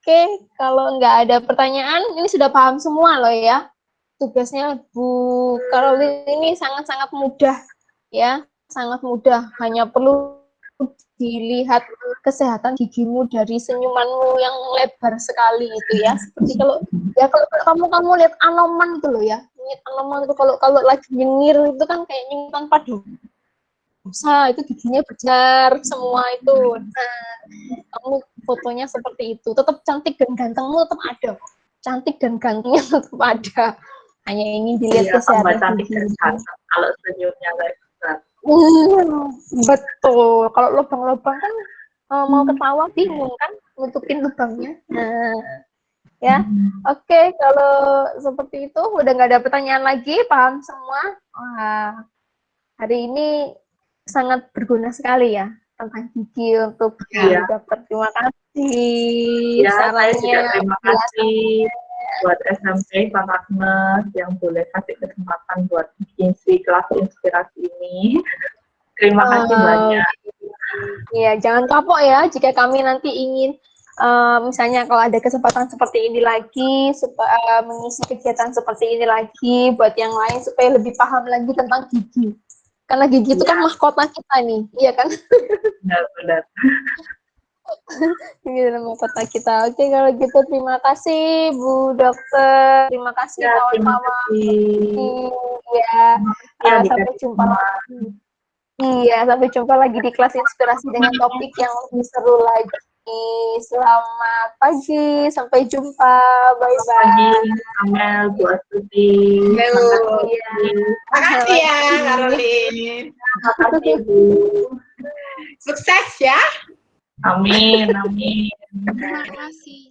Oke, kalau nggak ada pertanyaan, ini sudah paham semua loh ya. Tugasnya Bu Caroline ini sangat-sangat mudah ya, sangat mudah. Hanya perlu dilihat kesehatan gigimu dari senyumanmu yang lebar sekali itu ya. Seperti kalau kamu lihat Anoman itu loh ya. Lihat Anoman itu kalau lagi nyengir itu kan kayak nyengir tanpa dosa, itu giginya besar semua itu. Nah, kamu fotonya seperti itu, tetap cantik dan gantengmu tetap ada. Cantik dan gantengnya tetap ada. Hanya ingin dilihat kesehatan cantik gigi. dan ganteng kalau senyumnya kayak besar. Betul. Kalau lubang-lubang kan mau ketawa bingung kan nutupin lubangnya. Nah, ya. Oke, kalau seperti itu udah nggak ada pertanyaan lagi, paham semua. Wah, hari ini sangat berguna sekali ya tentang gigi untuk dokter. Terima kasih Ya, saya sarannya. juga terima kasih buat SMP Santa Agnes yang boleh kasih kesempatan buat isi kelas inspirasi ini. Terima kasih banyak. Iya, jangan kapok ya jika kami nanti ingin misalnya kalau ada kesempatan seperti ini lagi, supaya mengisi kegiatan seperti ini lagi buat yang lain supaya lebih paham lagi tentang gigi. Karena gigi itu kan mahkota kita nih, iya kan? Benar-benar. Ini adalah mahkota kita. Oke, kalau gitu terima kasih Bu Dokter, terima kasih kawan-kawan. Iya, sampai jumpa lagi. Iya, sampai jumpa lagi di kelas inspirasi dengan topik yang lebih seru lagi. Selamat pagi, sampai jumpa. Bye-bye. Pagi, Amel, Bu Astuti. Makasih ya, Caroline. Makasih, Bu. Sukses ya. Amin, amin. Terima kasih.